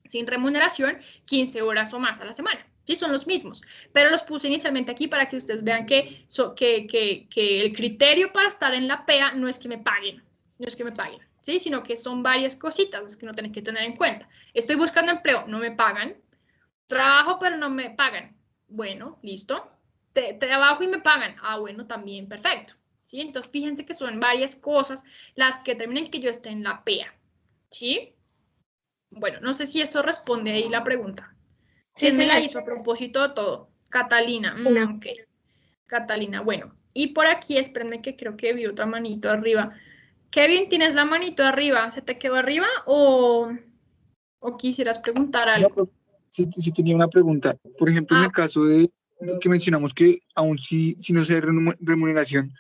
sin remuneración 15 horas o más a la semana. Sí, son los mismos, pero los puse inicialmente aquí para que ustedes vean que el criterio para estar en la PEA no es que me paguen, no es que me paguen, ¿sí? Sino que son varias cositas las que uno tiene que tener en cuenta. Estoy buscando empleo, no me pagan. Trabajo, pero no me pagan. Bueno, listo. Trabajo y me pagan. Ah, bueno, también, perfecto. ¿Sí? Entonces, fíjense que son varias cosas las que determinan que yo esté en la PEA. ¿Sí? Bueno, no sé si eso responde ahí la pregunta. Sí, ¿Quién me la señora. hizo a propósito de todo? Catalina. No. Ok. Catalina, bueno. Y por aquí, espérenme que creo que vi otra manito arriba. Kevin, ¿tienes la manito arriba? ¿Se te quedó arriba o quisieras preguntar No, algo? pero sí tenía una pregunta. Por ejemplo, en Ah, el caso de que mencionamos que aún si no se da remuneración,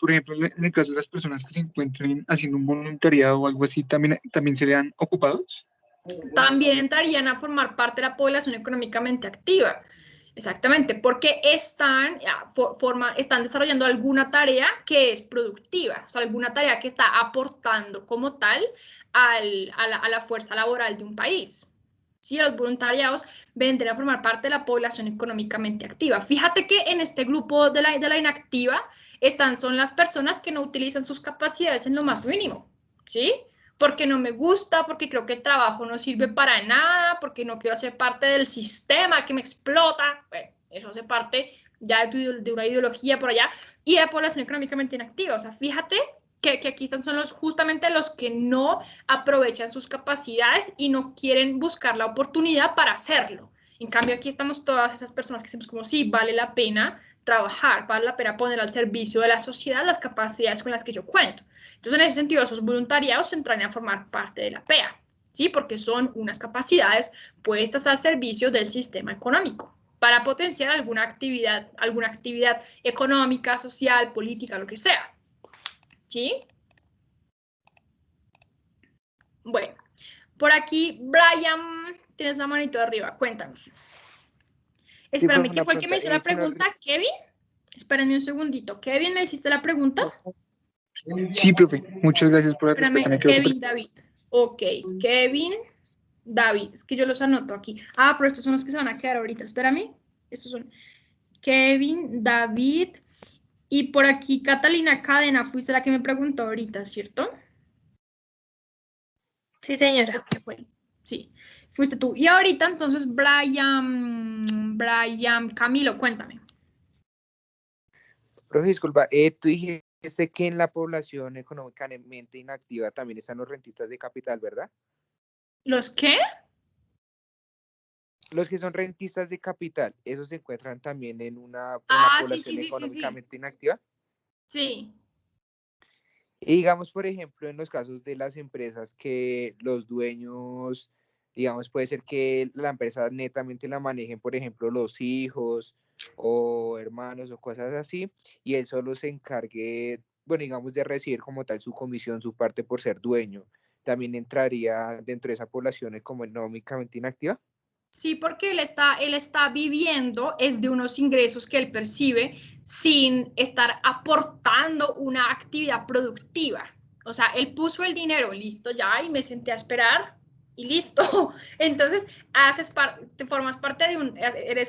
por ejemplo, en el caso de las personas que se encuentren haciendo un voluntariado o algo así, ¿también serían ocupados? también entrarían a formar parte de la población económicamente activa. Exactamente, porque están desarrollando alguna tarea que es productiva, o sea, alguna tarea que está aportando como tal a la fuerza laboral de un país. Sí, los voluntariados vendrán a formar parte de la población económicamente activa. Fíjate que en este grupo de la inactiva son las personas que no utilizan sus capacidades en lo más mínimo, ¿sí? Porque no me gusta, porque creo que el trabajo no sirve para nada, porque no quiero ser parte del sistema que me explota. Bueno, eso hace parte ya de una ideología por allá. Y la población económicamente inactiva. O sea, fíjate que aquí son justamente los que no aprovechan sus capacidades y no quieren buscar la oportunidad para hacerlo. En cambio, aquí estamos todas esas personas que decimos como, sí, vale la pena trabajar, vale la pena poner al servicio de la sociedad las capacidades con las que yo cuento. Entonces, en ese sentido, esos voluntariados entrarían a formar parte de la PEA, ¿sí? Porque son unas capacidades puestas al servicio del sistema económico para potenciar alguna actividad económica, social, política, lo que sea, ¿sí? Bueno, por aquí, Brian, tienes la manito de arriba, cuéntanos. Sí, Espérame, profe, ¿quién una fue el que pregunta. me hizo la pregunta? ¿Kevin? Espérame un segundito. ¿Kevin, me hiciste la pregunta? Sí, profe, muchas gracias por la respuesta. Espérame, Me quedo súper. Kevin, David. Ok, Kevin, David. Es que yo los anoto aquí. Ah, pero estos son los que se van a quedar ahorita. Espérame. Estos son Kevin, David. Y por aquí, Catalina Cadena, fuiste la que me preguntó ahorita, ¿cierto? Sí, señora. Bueno, sí, fuiste tú. Y ahorita, entonces, Brian, Camilo, cuéntame. Profe, disculpa, tú dijiste que en la población económicamente inactiva también están los rentistas de capital, ¿verdad? ¿Los qué? Los que son rentistas de capital, ¿esos se encuentran también en la Ah, sí, población sí, sí, sí, sí. económicamente inactiva? Sí. Y digamos, por ejemplo, en los casos de las empresas que los dueños, digamos, puede ser que la empresa netamente la manejen, por ejemplo, los hijos o hermanos o cosas así, y él solo se encargue, bueno, digamos, de recibir como tal su comisión, su parte por ser dueño. ¿También entraría dentro de esa población económicamente inactiva? Sí, porque él está viviendo es de unos ingresos que él percibe sin estar aportando una actividad productiva. O sea, él puso el dinero, listo ya, y me senté a esperar y listo. Entonces, te formas parte de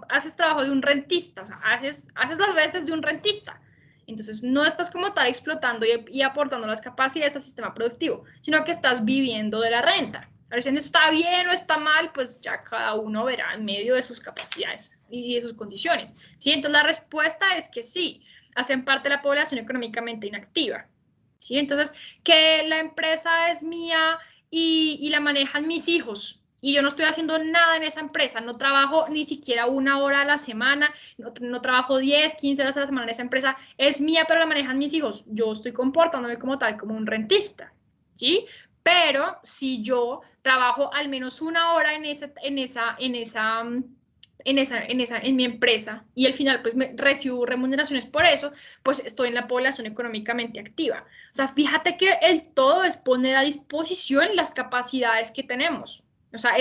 haces trabajo de un rentista, o sea, haces las veces de un rentista. Entonces, no estás como tal explotando y aportando las capacidades al sistema productivo, sino que estás viviendo de la renta. A ver si está bien o está mal, pues ya cada uno verá en medio de sus capacidades y de sus condiciones. ¿Sí? Entonces, la respuesta es que sí, hacen parte de la población económicamente inactiva. ¿Sí? Entonces, que la empresa es mía y la manejan mis hijos y yo no estoy haciendo nada en esa empresa, no trabajo ni siquiera 1 hora a la semana, no trabajo 10, 15 horas a la semana en esa empresa, es mía pero la manejan mis hijos, yo estoy comportándome como tal, como un rentista, ¿sí? Pero si yo trabajo al menos 1 hora en mi empresa y al final pues recibo remuneraciones por eso, pues estoy en la población económicamente activa. O sea, fíjate que el todo es poner a disposición las capacidades que tenemos. O sea,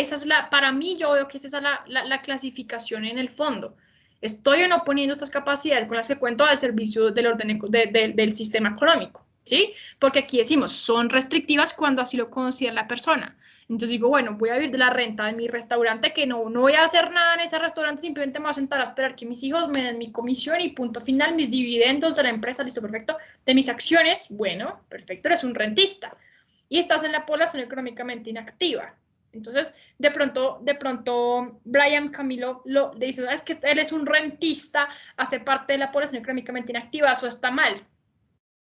para mí yo veo que esa es la clasificación en el fondo. ¿Estoy o no poniendo estas capacidades con las que cuento al servicio del sistema económico? ¿sí? Porque aquí decimos, son restrictivas cuando así lo considera la persona. Entonces digo, bueno, voy a vivir de la renta de mi restaurante, que no voy a hacer nada en ese restaurante, simplemente me voy a sentar a esperar que mis hijos me den mi comisión y punto final, mis dividendos de la empresa, listo, perfecto, de mis acciones, bueno, perfecto, eres un rentista. Y estás en la población económicamente inactiva. Entonces, de pronto, Brian Camilo le dice, es que él es un rentista, hace parte de la población económicamente inactiva, eso está mal.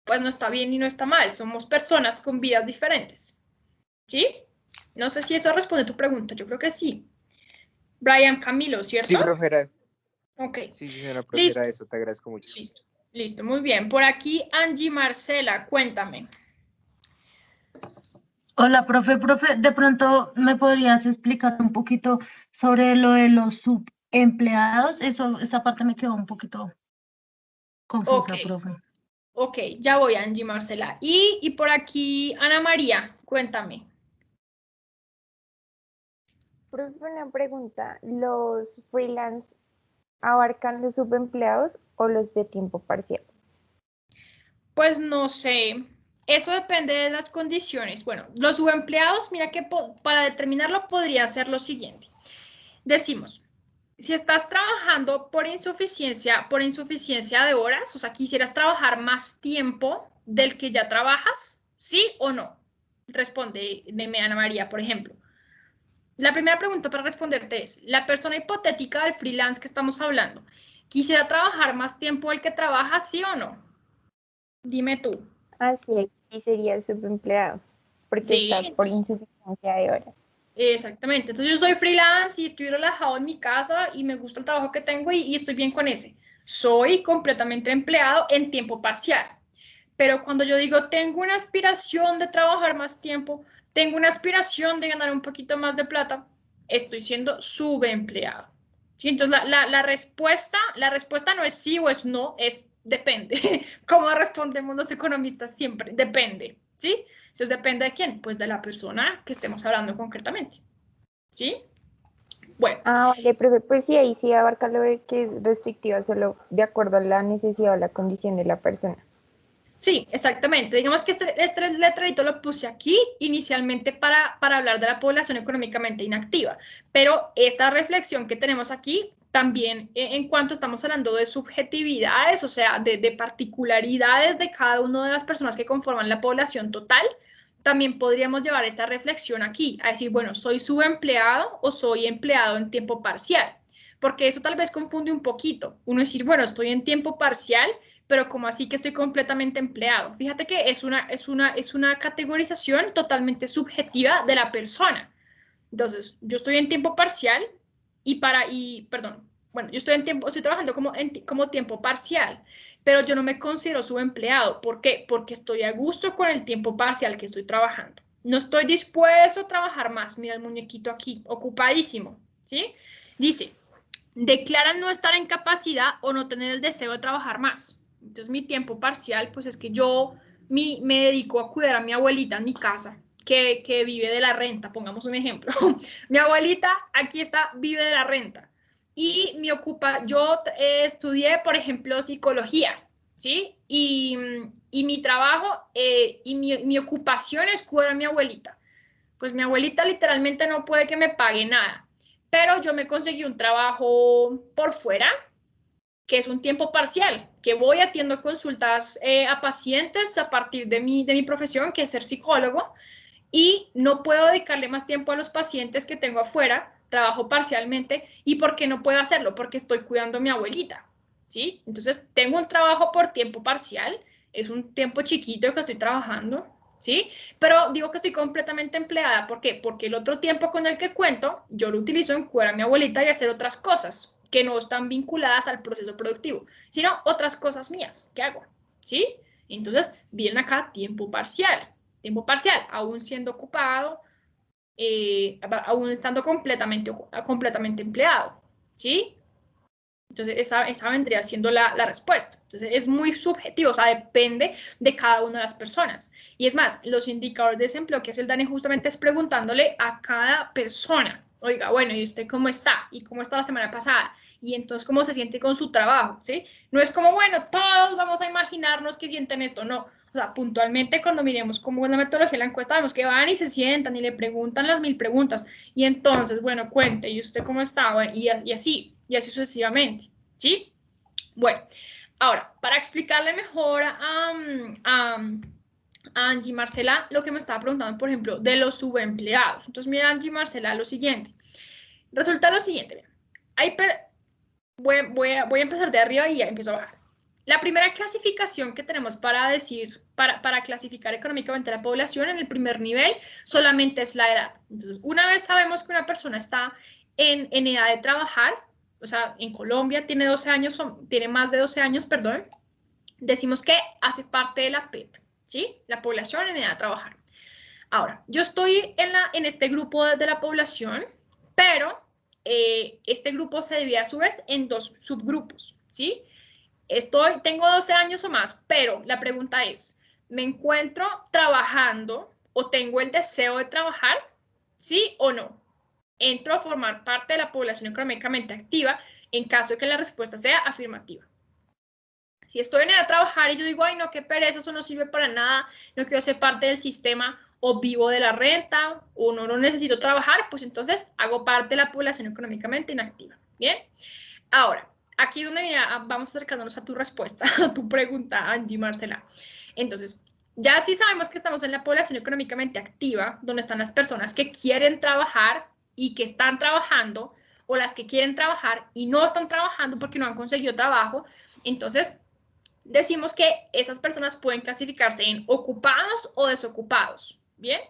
Pues no está bien y no está mal, somos personas con vidas diferentes. ¿Sí? No sé si eso responde a tu pregunta, yo creo que sí. Brian Camilo, ¿cierto? Sí, profe, era eso. Ok. Sí, señora profe, era eso, te agradezco mucho. Listo, muy bien. Por aquí, Angie Marcela, cuéntame. Hola, profe, de pronto me podrías explicar un poquito sobre lo de los subempleados. Esa parte me quedó un poquito confusa, Ok. profe. Ok, ya voy, Angie Marcela. Y por aquí, Ana María, cuéntame. Profe, una pregunta, ¿los freelance abarcan los subempleados o los de tiempo parcial? Pues no sé, eso depende de las condiciones. Bueno, los subempleados, mira que para determinarlo podría ser lo siguiente. Decimos, si estás trabajando por insuficiencia de horas, o sea, quisieras trabajar más tiempo del que ya trabajas, ¿sí o no? Responde Ana María, por ejemplo. La primera pregunta para responderte es, la persona hipotética del freelance que estamos hablando, ¿quisiera trabajar más tiempo del que trabaja, sí o no? Dime tú. Así es, sí sería subempleado, porque Sí, está por entonces, insuficiencia de horas. exactamente. Entonces yo soy freelance y estoy relajado en mi casa y me gusta el trabajo que tengo y estoy bien con ese. Soy completamente empleado en tiempo parcial. Pero cuando yo digo tengo una aspiración de trabajar más tiempo, tengo una aspiración de ganar un poquito más de plata, estoy siendo subempleado. ¿Sí? Entonces la respuesta no es sí o es no, es depende. ¿Cómo respondemos los economistas siempre? Depende. ¿Sí? Entonces depende de quién, pues de la persona que estemos hablando concretamente. ¿Sí? Bueno. Ah, vale, profe, pues sí, ahí sí abarca lo de que es restrictiva solo de acuerdo a la necesidad o la condición de la persona. Sí, exactamente. Digamos que este letrerito lo puse aquí inicialmente para hablar de la población económicamente inactiva, pero esta reflexión que tenemos aquí también en cuanto estamos hablando de subjetividades, o sea, de particularidades de cada una de las personas que conforman la población total, también podríamos llevar esta reflexión aquí, a decir, bueno, ¿soy subempleado o soy empleado en tiempo parcial? Porque eso tal vez confunde un poquito. Uno decir, bueno, estoy en tiempo parcial, pero como así que estoy completamente empleado. Fíjate que es una categorización totalmente subjetiva de la persona. Entonces, yo estoy en tiempo parcial perdón, bueno, yo estoy trabajando como tiempo parcial, pero yo no me considero subempleado. ¿Por qué? Porque estoy a gusto con el tiempo parcial que estoy trabajando. No estoy dispuesto a trabajar más. Mira el muñequito aquí, ocupadísimo, ¿sí? Dice, declaran no estar en capacidad o no tener el deseo de trabajar más. Entonces mi tiempo parcial, pues es que yo me dedico a cuidar a mi abuelita en mi casa, que vive de la renta, pongamos un ejemplo. Mi abuelita, aquí está, vive de la renta. Y yo estudié, por ejemplo, psicología, ¿sí? Y mi trabajo y mi ocupación es cuidar a mi abuelita. Pues mi abuelita literalmente no puede que me pague nada, pero yo me conseguí un trabajo por fuera, que es un tiempo parcial, que voy atiendo consultas a pacientes a partir de mi profesión, que es ser psicólogo, y no puedo dedicarle más tiempo a los pacientes que tengo afuera, trabajo parcialmente, ¿y por qué no puedo hacerlo? Porque estoy cuidando a mi abuelita, ¿sí? Entonces, tengo un trabajo por tiempo parcial, es un tiempo chiquito que estoy trabajando, ¿sí? Pero digo que estoy completamente empleada, ¿por qué? Porque el otro tiempo con el que cuento, yo lo utilizo en cuidar a mi abuelita y hacer otras cosas que no están vinculadas al proceso productivo, sino otras cosas mías que hago, ¿sí? Entonces, vienen acá tiempo parcial, aún siendo ocupado, aún estando completamente empleado, ¿sí? Entonces, esa vendría siendo la respuesta. Entonces, es muy subjetivo, o sea, depende de cada una de las personas. Y es más, los indicadores de desempleo que hace el DANE justamente es preguntándole a cada persona, oiga, bueno, ¿y usted cómo está? ¿Y cómo está la semana pasada? Y entonces, ¿cómo se siente con su trabajo? ¿Sí? No es como, bueno, todos vamos a imaginarnos que sienten esto, no. O sea, puntualmente cuando miremos cómo es la metodología de la encuesta, vemos que van y se sientan y le preguntan las 1000 preguntas. Y entonces, bueno, cuente, ¿y usted cómo está? Bueno, y así sucesivamente, ¿sí? Bueno, ahora, para explicarle mejor a Angie Marcela lo que me estaba preguntando, por ejemplo, de los subempleados. Entonces, mira, Angie Marcela, lo siguiente. Resulta lo siguiente. Voy a empezar de arriba y ya empiezo a bajar. La primera clasificación que tenemos para decir, para clasificar económicamente a la población en el primer nivel, solamente es la edad. Entonces, una vez sabemos que una persona está en edad de trabajar, o sea, en Colombia tiene 12 años, tiene más de 12 años, perdón, decimos que hace parte de la PET, ¿sí? La población en edad de trabajar. Ahora, yo estoy en este grupo de la población, pero este grupo se divide a su vez en 2 subgrupos, ¿sí? Tengo 12 años o más, pero la pregunta es, ¿me encuentro trabajando o tengo el deseo de trabajar? ¿Sí o no? ¿Entro a formar parte de la población económicamente activa en caso de que la respuesta sea afirmativa? Si estoy en edad de trabajar y yo digo, ay, no, qué pereza, eso no sirve para nada, no quiero ser parte del sistema, o vivo de la renta, o no necesito trabajar, pues entonces hago parte de la población económicamente inactiva. ¿Bien? Ahora, aquí es donde vamos acercándonos a tu respuesta, a tu pregunta, Angie Marcela. Entonces, ya sí sabemos que estamos en la población económicamente activa, donde están las personas que quieren trabajar y que están trabajando, o las que quieren trabajar y no están trabajando porque no han conseguido trabajo. Entonces, decimos que esas personas pueden clasificarse en ocupados o desocupados, ¿bien?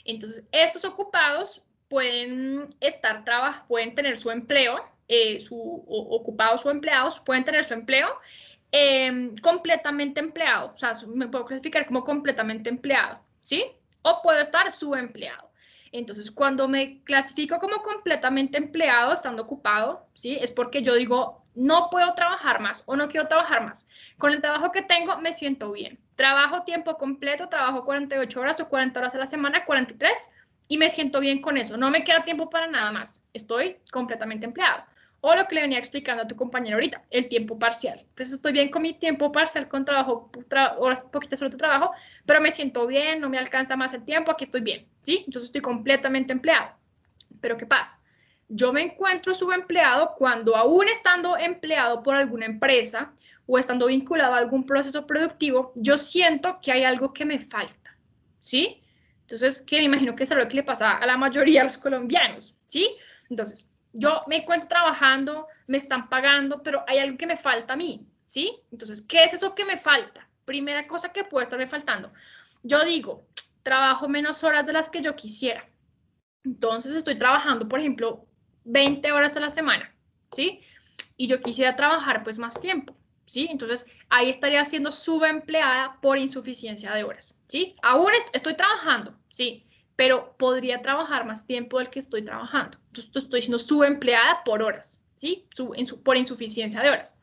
Entonces, estos ocupados pueden pueden tener su empleo, ocupados o empleados, pueden tener su empleo completamente empleado, o sea, me puedo clasificar como completamente empleado, ¿sí? O puedo estar subempleado. Entonces, cuando me clasifico como completamente empleado, estando ocupado, ¿sí? Es porque yo digo, no puedo trabajar más o no quiero trabajar más. Con el trabajo que tengo me siento bien. Trabajo tiempo completo, trabajo 48 horas o 40 horas a la semana, 43, y me siento bien con eso. No me queda tiempo para nada más. Estoy completamente empleado. O lo que le venía explicando a tu compañero ahorita, el tiempo parcial. Entonces estoy bien con mi tiempo parcial con trabajo, horas poquitas horas de trabajo, pero me siento bien, no me alcanza más el tiempo, aquí estoy bien, ¿sí? Entonces estoy completamente empleado. Pero ¿qué pasa? Yo me encuentro subempleado cuando aún estando empleado por alguna empresa o estando vinculado a algún proceso productivo, yo siento que hay algo que me falta, ¿sí? Entonces, que me imagino que es lo que le pasa a la mayoría de los colombianos, ¿sí? Entonces, yo me encuentro trabajando, me están pagando, pero hay algo que me falta a mí, ¿sí? Entonces, ¿qué es eso que me falta? Primera cosa que puede estarme faltando. Yo digo, trabajo menos horas de las que yo quisiera. Entonces, estoy trabajando, por ejemplo, 20 horas a la semana, ¿sí? Y yo quisiera trabajar, pues, más tiempo, ¿sí? Entonces, ahí estaría siendo subempleada por insuficiencia de horas, ¿sí? Aún estoy trabajando, ¿sí? Pero podría trabajar más tiempo del que estoy trabajando. Entonces, estoy siendo subempleada por horas, ¿sí? Por insuficiencia de horas.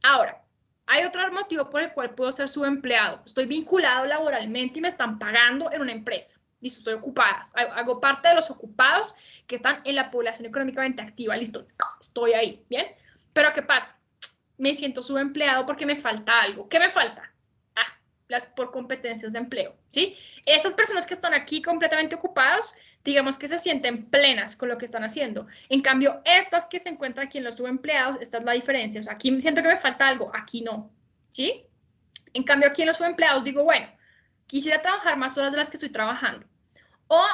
Ahora, hay otro motivo por el cual puedo ser subempleado. Estoy vinculado laboralmente y me están pagando en una empresa. Listo, estoy ocupada. Hago parte de los ocupados que están en la población económicamente activa. Listo, estoy ahí, ¿bien? Pero ¿qué pasa? Me siento subempleado porque me falta algo. ¿Qué me falta? Por competencias de empleo, ¿sí? Estas personas que están aquí completamente ocupados, digamos que se sienten plenas con lo que están haciendo. En cambio, estas que se encuentran aquí en los subempleados, esta es la diferencia. O sea, aquí siento que me falta algo, aquí no, ¿sí? En cambio, aquí en los subempleados digo, bueno, quisiera trabajar más horas de las que estoy trabajando. O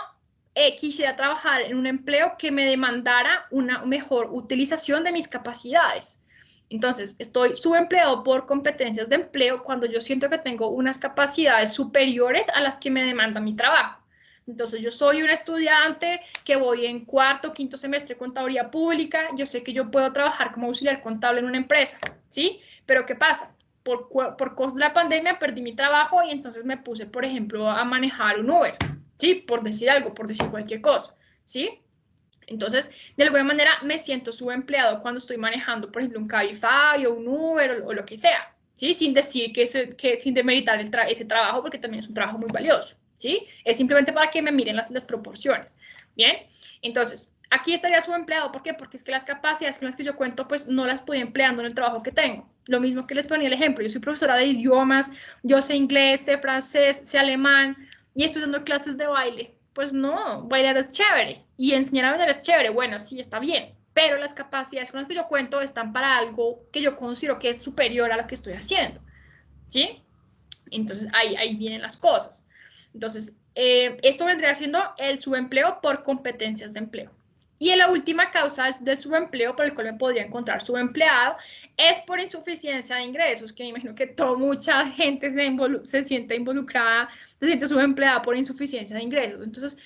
quisiera trabajar en un empleo que me demandara una mejor utilización de mis capacidades. Entonces, estoy subempleado por competencias de empleo cuando yo siento que tengo unas capacidades superiores a las que me demanda mi trabajo. Entonces, yo soy un estudiante que voy en cuarto, quinto semestre de contaduría pública, yo sé que yo puedo trabajar como auxiliar contable en una empresa, ¿sí? Pero ¿qué pasa? Por causa de la pandemia perdí mi trabajo y entonces me puse, por ejemplo, a manejar un Uber, ¿sí? Por decir algo, por decir cualquier cosa, ¿sí? Entonces, de alguna manera me siento subempleado cuando estoy manejando, por ejemplo, un Cabify o un Uber o lo que sea, ¿sí? Sin decir que sin demeritar ese trabajo, porque también es un trabajo muy valioso, ¿sí? Es simplemente para que me miren las proporciones, ¿bien? Entonces, aquí estaría subempleado. ¿Por qué? Porque es que las capacidades con las que yo cuento, pues no las estoy empleando en el trabajo que tengo. Lo mismo que les ponía el ejemplo, yo soy profesora de idiomas, yo sé inglés, sé francés, sé alemán, y estoy dando clases de baile. Pues no, bailar es chévere, y enseñar a bailar es chévere, bueno, sí, está bien, pero las capacidades con las que yo cuento están para algo que yo considero que es superior a lo que estoy haciendo, ¿sí? Entonces, ahí vienen las cosas. Entonces, esto vendría siendo el subempleo por competencias de empleo. Y en la última causa del subempleo por el cual me podría encontrar subempleado es por insuficiencia de ingresos, que me imagino que mucha gente se siente involucrada, se siente subempleada por insuficiencia de ingresos. Entonces,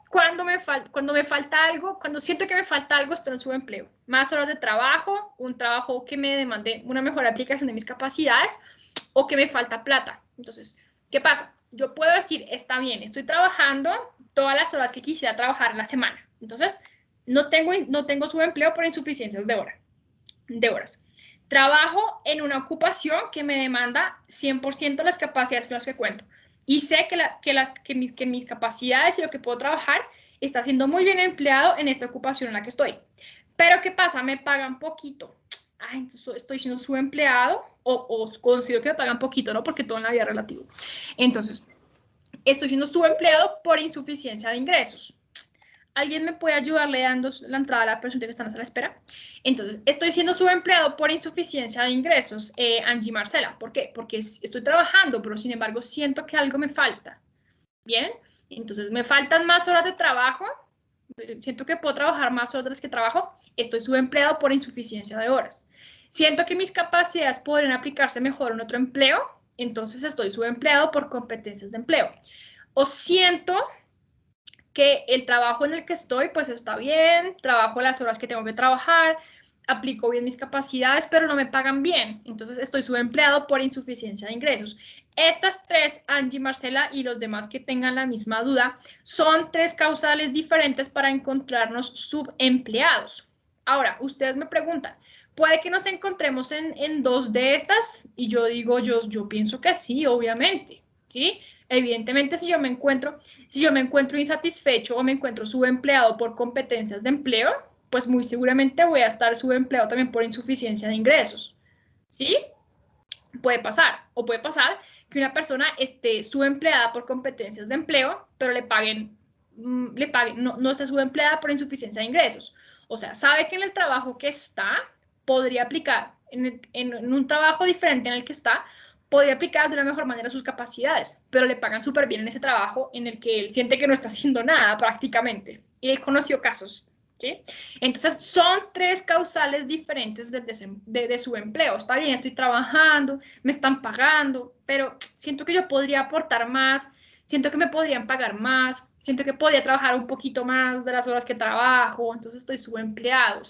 cuando me falta algo, cuando siento que me falta algo, estoy en subempleo. Más horas de trabajo, un trabajo que me demande una mejor aplicación de mis capacidades, o que me falta plata. Entonces, ¿qué pasa? Yo puedo decir, está bien, estoy trabajando todas las horas que quisiera trabajar en la semana. Entonces, no tengo subempleo por insuficiencias de horas. Trabajo en una ocupación que me demanda 100% las capacidades con las que cuento. Y sé que mis capacidades y lo que puedo trabajar está siendo muy bien empleado en esta ocupación en la que estoy. Pero ¿qué pasa? Me pagan poquito. Entonces estoy siendo subempleado o considero que me pagan poquito, ¿no? Porque todo en la vida es relativo. Entonces, estoy siendo subempleado por insuficiencia de ingresos. ¿Alguien me puede ayudarle dando la entrada a la persona que está a la espera? Entonces, estoy siendo subempleado por insuficiencia de ingresos, Angie Marcela. ¿Por qué? Porque estoy trabajando, pero sin embargo siento que algo me falta. ¿Bien? Entonces, me faltan más horas de trabajo. Siento que puedo trabajar más horas de las que trabajo. Estoy subempleado por insuficiencia de horas. Siento que mis capacidades podrían aplicarse mejor en otro empleo. Entonces, estoy subempleado por competencias de empleo. O siento que el trabajo en el que estoy, pues está bien, trabajo las horas que tengo que trabajar, aplico bien mis capacidades, pero no me pagan bien. Entonces estoy subempleado por insuficiencia de ingresos. Estas tres, Angie, Marcela y los demás que tengan la misma duda, son tres causales diferentes para encontrarnos subempleados. Ahora, ustedes me preguntan, ¿puede que nos encontremos en dos de estas? Y yo digo, yo pienso que sí, obviamente, ¿sí? Evidentemente, si yo me encuentro insatisfecho o me encuentro subempleado por competencias de empleo, pues muy seguramente voy a estar subempleado también por insuficiencia de ingresos. ¿Sí? Puede pasar. O puede pasar que una persona esté subempleada por competencias de empleo, pero le paguen no esté subempleada por insuficiencia de ingresos. O sea, sabe que en el trabajo que está, podría aplicar, en un trabajo diferente en el que está, podría aplicar de una mejor manera sus capacidades, pero le pagan súper bien en ese trabajo en el que él siente que no está haciendo nada prácticamente. Y él conoció casos, ¿sí? Entonces, son tres causales diferentes de su empleo. Está bien, estoy trabajando, me están pagando, pero siento que yo podría aportar más, siento que me podrían pagar más, siento que podría trabajar un poquito más de las horas que trabajo, entonces estoy subempleado.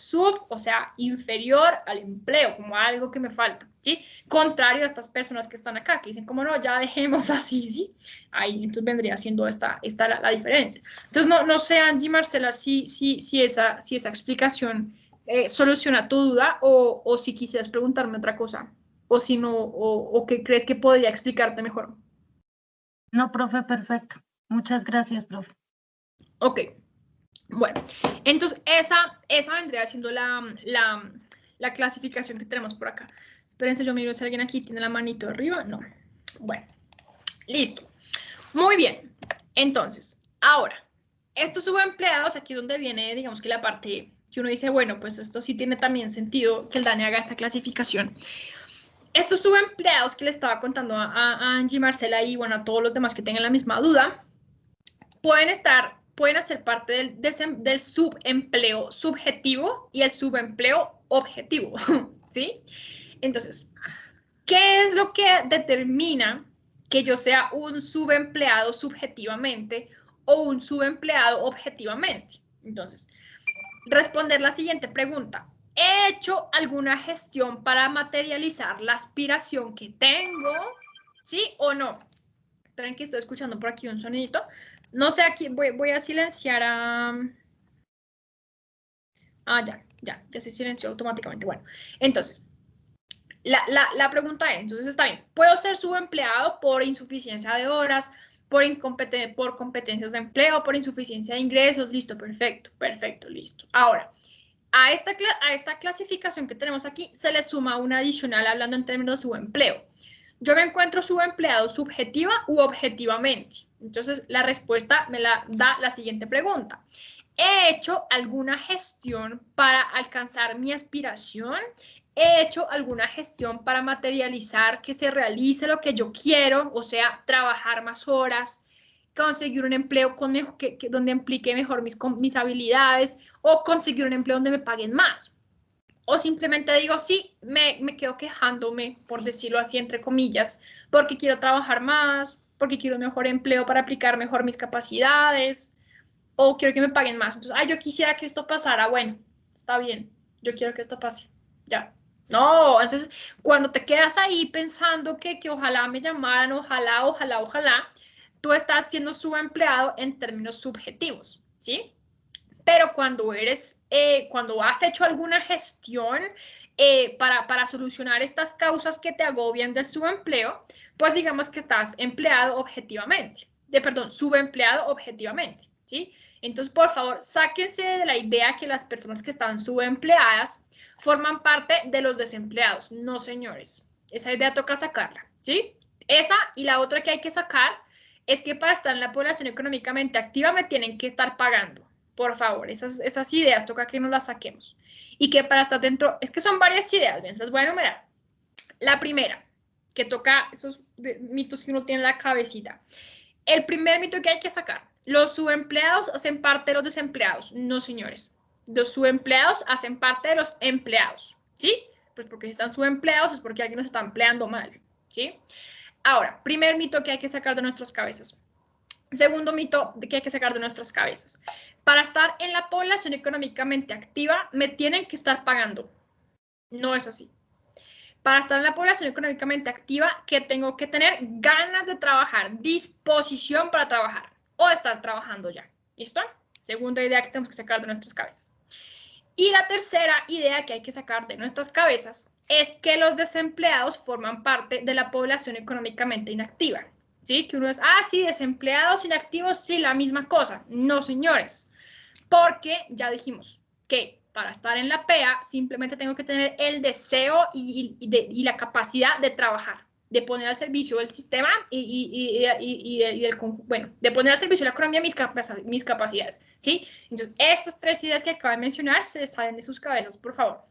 O sea, inferior al empleo, como algo que me falta, ¿sí? Contrario a estas personas que están acá, que dicen, como no, ya dejemos así, ¿sí? Ahí, entonces vendría siendo esta la diferencia. Entonces, no sé, Angie, Marcela, si esa explicación soluciona tu duda o si quisieras preguntarme otra cosa, o si no, o que crees que podría explicarte mejor. No, profe, perfecto. Muchas gracias, profe. Ok, bueno, entonces esa vendría siendo la clasificación que tenemos por acá. Espérense, yo miro si alguien aquí tiene la manito arriba. No. Bueno, listo. Muy bien. Entonces, ahora, estos subempleados, aquí es donde viene, digamos que la parte que uno dice, bueno, pues esto sí tiene también sentido que el DANE haga esta clasificación. Estos subempleados que le estaba contando a Angie, Marcela y, bueno, a todos los demás que tengan la misma duda, pueden hacer parte del subempleo subjetivo y el subempleo objetivo, ¿sí? Entonces, ¿qué es lo que determina que yo sea un subempleado subjetivamente o un subempleado objetivamente? Entonces, responder la siguiente pregunta. ¿He hecho alguna gestión para materializar la aspiración que tengo? ¿Sí o no? Esperen que estoy escuchando por aquí un sonidito. No sé, aquí voy a silenciar a... ya se silenció automáticamente. Bueno, entonces, la pregunta es, entonces está bien, ¿puedo ser subempleado por insuficiencia de horas, por competencias de empleo, por insuficiencia de ingresos, listo, perfecto, perfecto, listo. Ahora, a esta clasificación que tenemos aquí se le suma una adicional hablando en términos de subempleo. Yo me encuentro subempleado subjetiva u objetivamente. Entonces, la respuesta me la da la siguiente pregunta. ¿He hecho alguna gestión para alcanzar mi aspiración? ¿He hecho alguna gestión para materializar que se realice lo que yo quiero? O sea, trabajar más horas, conseguir un empleo donde implique mejor mis habilidades o conseguir un empleo donde me paguen más. O simplemente digo, sí, me quedo quejándome, por decirlo así, entre comillas, porque quiero trabajar más, porque quiero un mejor empleo para aplicar mejor mis capacidades, o quiero que me paguen más. Entonces, yo quisiera que esto pasara. Bueno, está bien, yo quiero que esto pase. Ya. No, entonces, cuando te quedas ahí pensando que ojalá me llamaran, ojalá, tú estás siendo subempleado en términos subjetivos, ¿sí? Pero cuando has hecho alguna gestión para solucionar estas causas que te agobian del subempleo, pues digamos que estás empleado objetivamente, subempleado objetivamente, ¿sí? Entonces, por favor, sáquense de la idea que las personas que están subempleadas forman parte de los desempleados. No, señores, esa idea toca sacarla, ¿sí? Esa y la otra que hay que sacar es que para estar en la población económicamente activa me tienen que estar pagando. Por favor, esas ideas toca que nos las saquemos. Y que para estar dentro, es que son varias ideas, bien, se las voy a enumerar. La primera, que toca esos mitos que uno tiene en la cabecita. El primer mito que hay que sacar, los subempleados hacen parte de los desempleados. No, señores. Los subempleados hacen parte de los empleados, ¿sí? Pues porque si están subempleados es porque alguien nos está empleando mal, ¿sí? Ahora, primer mito que hay que sacar de nuestras cabezas. Segundo mito que hay que sacar de nuestras cabezas. Para estar en la población económicamente activa, me tienen que estar pagando. No es así. Para estar en la población económicamente activa, que tengo que tener ganas de trabajar, disposición para trabajar o estar trabajando ya. ¿Listo? Segunda idea que tenemos que sacar de nuestras cabezas. Y la tercera idea que hay que sacar de nuestras cabezas es que los desempleados forman parte de la población económicamente inactiva. ¿Sí? Que uno es, sí, desempleados, inactivos, sí, la misma cosa. No, señores, porque ya dijimos que para estar en la PEA simplemente tengo que tener el deseo y la capacidad de trabajar, de poner al servicio del sistema de poner al servicio de la economía mis capacidades, ¿sí? Entonces, estas tres ideas que acabo de mencionar se salen de sus cabezas, por favor.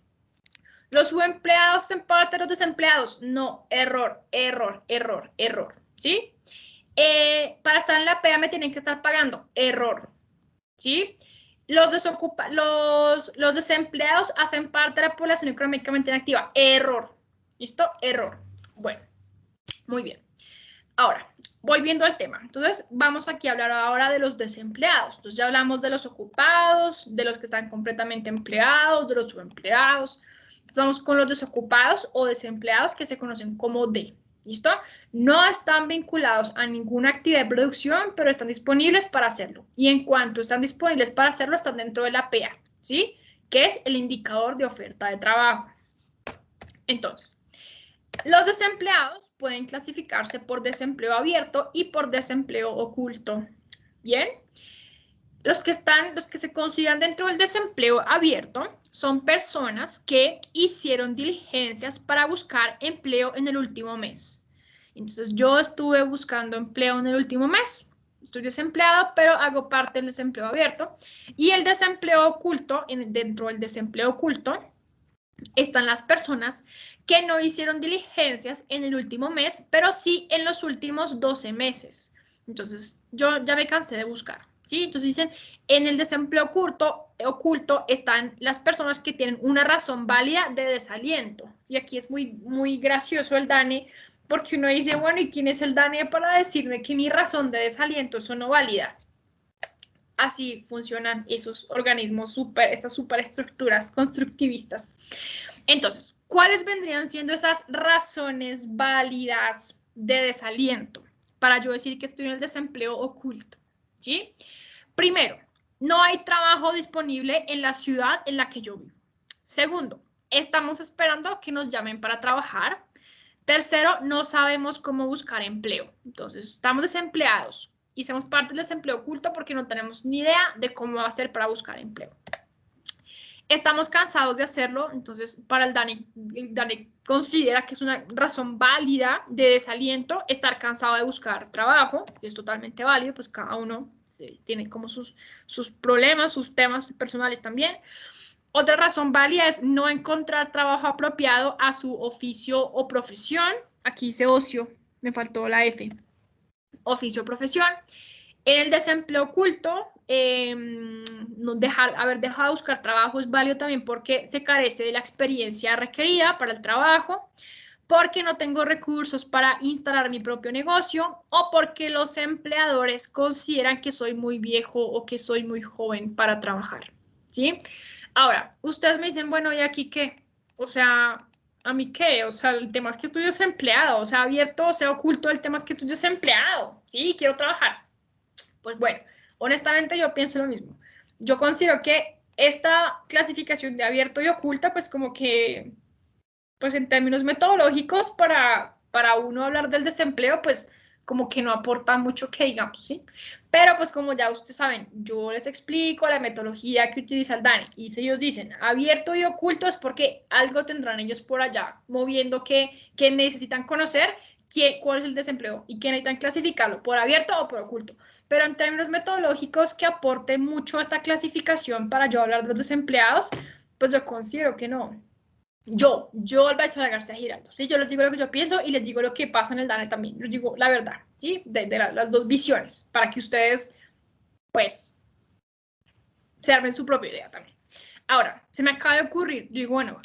¿Los subempleados son parte de los desempleados? No, error, ¿sí? Para estar en la PEA me tienen que estar pagando, error, ¿sí? Los desempleados hacen parte de la población económicamente inactiva, error, ¿listo? Error. Bueno, muy bien. Ahora, volviendo al tema, entonces vamos aquí a hablar ahora de los desempleados. Entonces ya hablamos de los ocupados, de los que están completamente empleados, de los subempleados. Entonces vamos con los desocupados o desempleados que se conocen como D. ¿Listo? No están vinculados a ninguna actividad de producción, pero están disponibles para hacerlo. Y en cuanto están disponibles para hacerlo, están dentro de la PEA, ¿sí? Que es el indicador de oferta de trabajo. Entonces, los desempleados pueden clasificarse por desempleo abierto y por desempleo oculto. ¿Bien? Los que se consideran dentro del desempleo abierto son personas que hicieron diligencias para buscar empleo en el último mes. Entonces, yo estuve buscando empleo en el último mes. Estoy desempleado, pero hago parte del desempleo abierto. Y el desempleo oculto, dentro del desempleo oculto, están las personas que no hicieron diligencias en el último mes, pero sí en los últimos 12 meses. Entonces, yo ya me cansé de buscar, ¿sí? Entonces dicen, en el desempleo oculto están las personas que tienen una razón válida de desaliento. Y aquí es muy, muy gracioso el DANE, porque uno dice, bueno, ¿y quién es el DANE para decirme que mi razón de desaliento es no válida? Así funcionan esos organismos, estas superestructuras constructivistas. Entonces, ¿cuáles vendrían siendo esas razones válidas de desaliento para yo decir que estoy en el desempleo oculto? ¿Sí? Primero, no hay trabajo disponible en la ciudad en la que yo vivo. Segundo, estamos esperando que nos llamen para trabajar. Tercero, no sabemos cómo buscar empleo. Entonces, estamos desempleados. y somos parte del desempleo oculto porque no tenemos ni idea de cómo hacer para buscar empleo. Estamos cansados de hacerlo, entonces para el Dani considera que es una razón válida de desaliento estar cansado de buscar trabajo, y es totalmente válido, pues cada uno tiene como sus problemas, sus temas personales también. Otra razón válida es no encontrar trabajo apropiado a su oficio o profesión. Aquí dice ocio, me faltó la F. Oficio o profesión. En el desempleo oculto, haber dejado de buscar trabajo es válido también porque se carece de la experiencia requerida para el trabajo, porque no tengo recursos para instalar mi propio negocio o porque los empleadores consideran que soy muy viejo o que soy muy joven para trabajar, ¿sí? Ahora, ustedes me dicen, bueno, ¿y aquí qué? O sea, ¿a mí qué? O sea, el tema es que estoy desempleado, o sea, abierto o sea oculto, el tema es que estoy desempleado, ¿sí? Quiero trabajar. Pues bueno, honestamente yo pienso lo mismo. Yo considero que esta clasificación de abierto y oculta, pues como que, pues en términos metodológicos, para uno hablar del desempleo, pues como que no aporta mucho que digamos, ¿sí? Pero pues como ya ustedes saben, yo les explico la metodología que utiliza el DANE y si ellos dicen abierto y oculto es porque algo tendrán ellos por allá moviendo que necesitan conocer cuál es el desempleo y que necesitan clasificarlo por abierto o por oculto. Pero en términos metodológicos que aporte mucho esta clasificación para yo hablar de los desempleados, pues yo considero que no. Yo, Alba García Giraldo, ¿sí? Yo les digo lo que yo pienso y les digo lo que pasa en el DANE también. Les digo la verdad, ¿sí? De las dos visiones, para que ustedes, pues, se armen su propia idea también. Ahora, se me acaba de ocurrir, digo, bueno,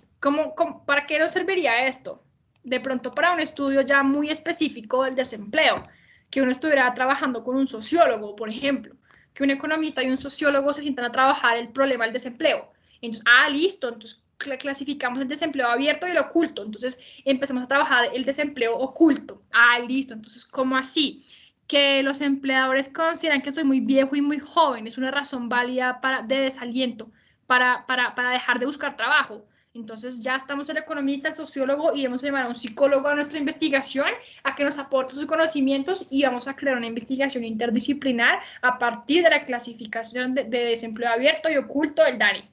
¿para qué nos serviría esto? De pronto para un estudio ya muy específico del desempleo, que uno estuviera trabajando con un sociólogo, por ejemplo, que un economista y un sociólogo se sientan a trabajar el problema del desempleo. Entonces, listo, entonces clasificamos el desempleo abierto y el oculto, entonces empezamos a trabajar el desempleo oculto. Listo, entonces, ¿cómo así? Que los empleadores consideran que soy muy viejo y muy joven, es una razón válida de desaliento para dejar de buscar trabajo. Entonces ya estamos el economista, el sociólogo y vamos a llamar a un psicólogo a nuestra investigación a que nos aporte sus conocimientos y vamos a crear una investigación interdisciplinar a partir de la clasificación de desempleo abierto y oculto del DANE.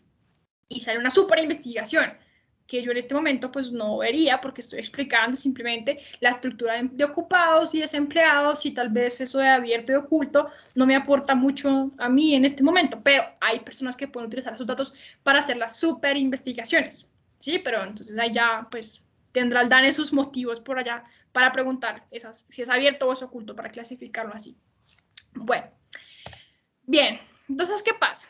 Y sale una súper investigación que yo en este momento pues no vería porque estoy explicando simplemente la estructura de ocupados y desempleados y tal vez eso de abierto y oculto no me aporta mucho a mí en este momento, pero hay personas que pueden utilizar esos datos para hacer las súper investigaciones, ¿sí? Pero entonces ahí ya pues tendrá el DANE sus motivos por allá para preguntar si es abierto o es oculto para clasificarlo así. Bueno, bien, entonces ¿qué pasa?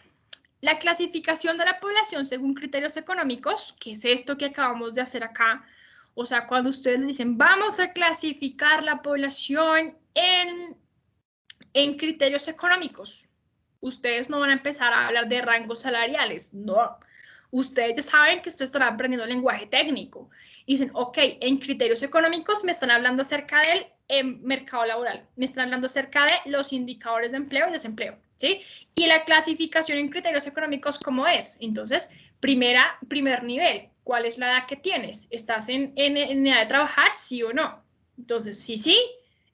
La clasificación de la población según criterios económicos, que es esto que acabamos de hacer acá, o sea, cuando ustedes les dicen, vamos a clasificar la población en criterios económicos, ustedes no van a empezar a hablar de rangos salariales, no. Ustedes ya saben que ustedes están aprendiendo lenguaje técnico. Y dicen, ok, en criterios económicos me están hablando acerca del mercado laboral, me están hablando acerca de los indicadores de empleo y desempleo, ¿sí? Y la clasificación en criterios económicos, ¿cómo es? Entonces, primer nivel, ¿cuál es la edad que tienes? ¿Estás en edad de trabajar, sí o no? Entonces, sí,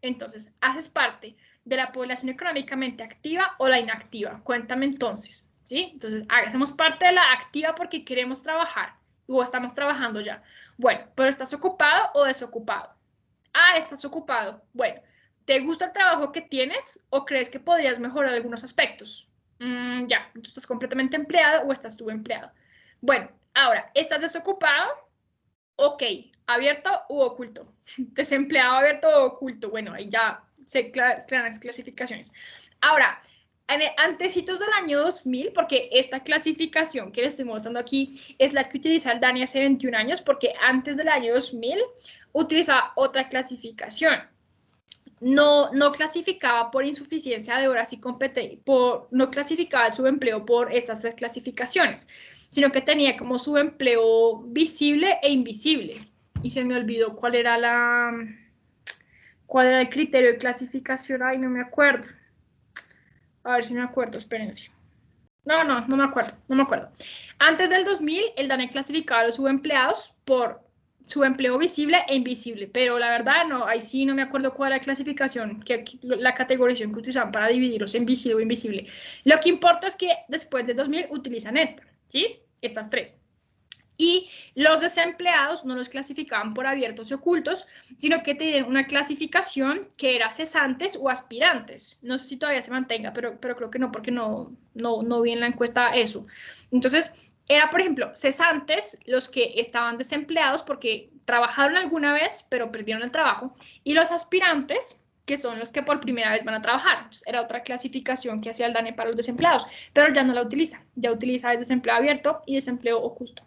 entonces haces parte de la población económicamente activa o la inactiva. Cuéntame entonces, ¿sí? Entonces, hacemos parte de la activa porque queremos trabajar o estamos trabajando ya. Bueno, pero ¿estás ocupado o desocupado? Estás ocupado. Bueno, ¿te gusta el trabajo que tienes o crees que podrías mejorar algunos aspectos? Ya, ¿tú estás completamente empleado o estás tú empleado? Bueno, ahora, ¿estás desocupado? Ok, ¿abierto u oculto? Desempleado, abierto o oculto. Bueno, ahí ya se crean las clasificaciones. Ahora, antecitos del año 2000, porque esta clasificación que les estoy mostrando aquí es la que utiliza el DANE hace 21 años, porque antes del año 2000 utilizaba otra clasificación. No clasificaba por insuficiencia de horas y no clasificaba el subempleo por estas tres clasificaciones, sino que tenía como subempleo visible e invisible. Y se me olvidó cuál era el criterio de clasificación. Ay, no me acuerdo. A ver si me acuerdo, espérense. No me acuerdo. Antes del 2000, el DANE clasificaba a los subempleados por subempleo visible e invisible, pero la verdad no, ahí sí no me acuerdo cuál es la clasificación, la categorización que utilizaban para dividirlos en visible o invisible. Lo que importa es que después de 2000 utilizan esta, ¿sí? Estas tres. Y los desempleados no los clasificaban por abiertos y ocultos, sino que tenían una clasificación que era cesantes o aspirantes. No sé si todavía se mantenga, pero creo que no, porque no vi en la encuesta eso. Entonces, era, por ejemplo, cesantes los que estaban desempleados porque trabajaron alguna vez, pero perdieron el trabajo, y los aspirantes, que son los que por primera vez van a trabajar. Entonces, era otra clasificación que hacía el DANE para los desempleados, pero ya no la utiliza. Ya utiliza el desempleo abierto y desempleo oculto.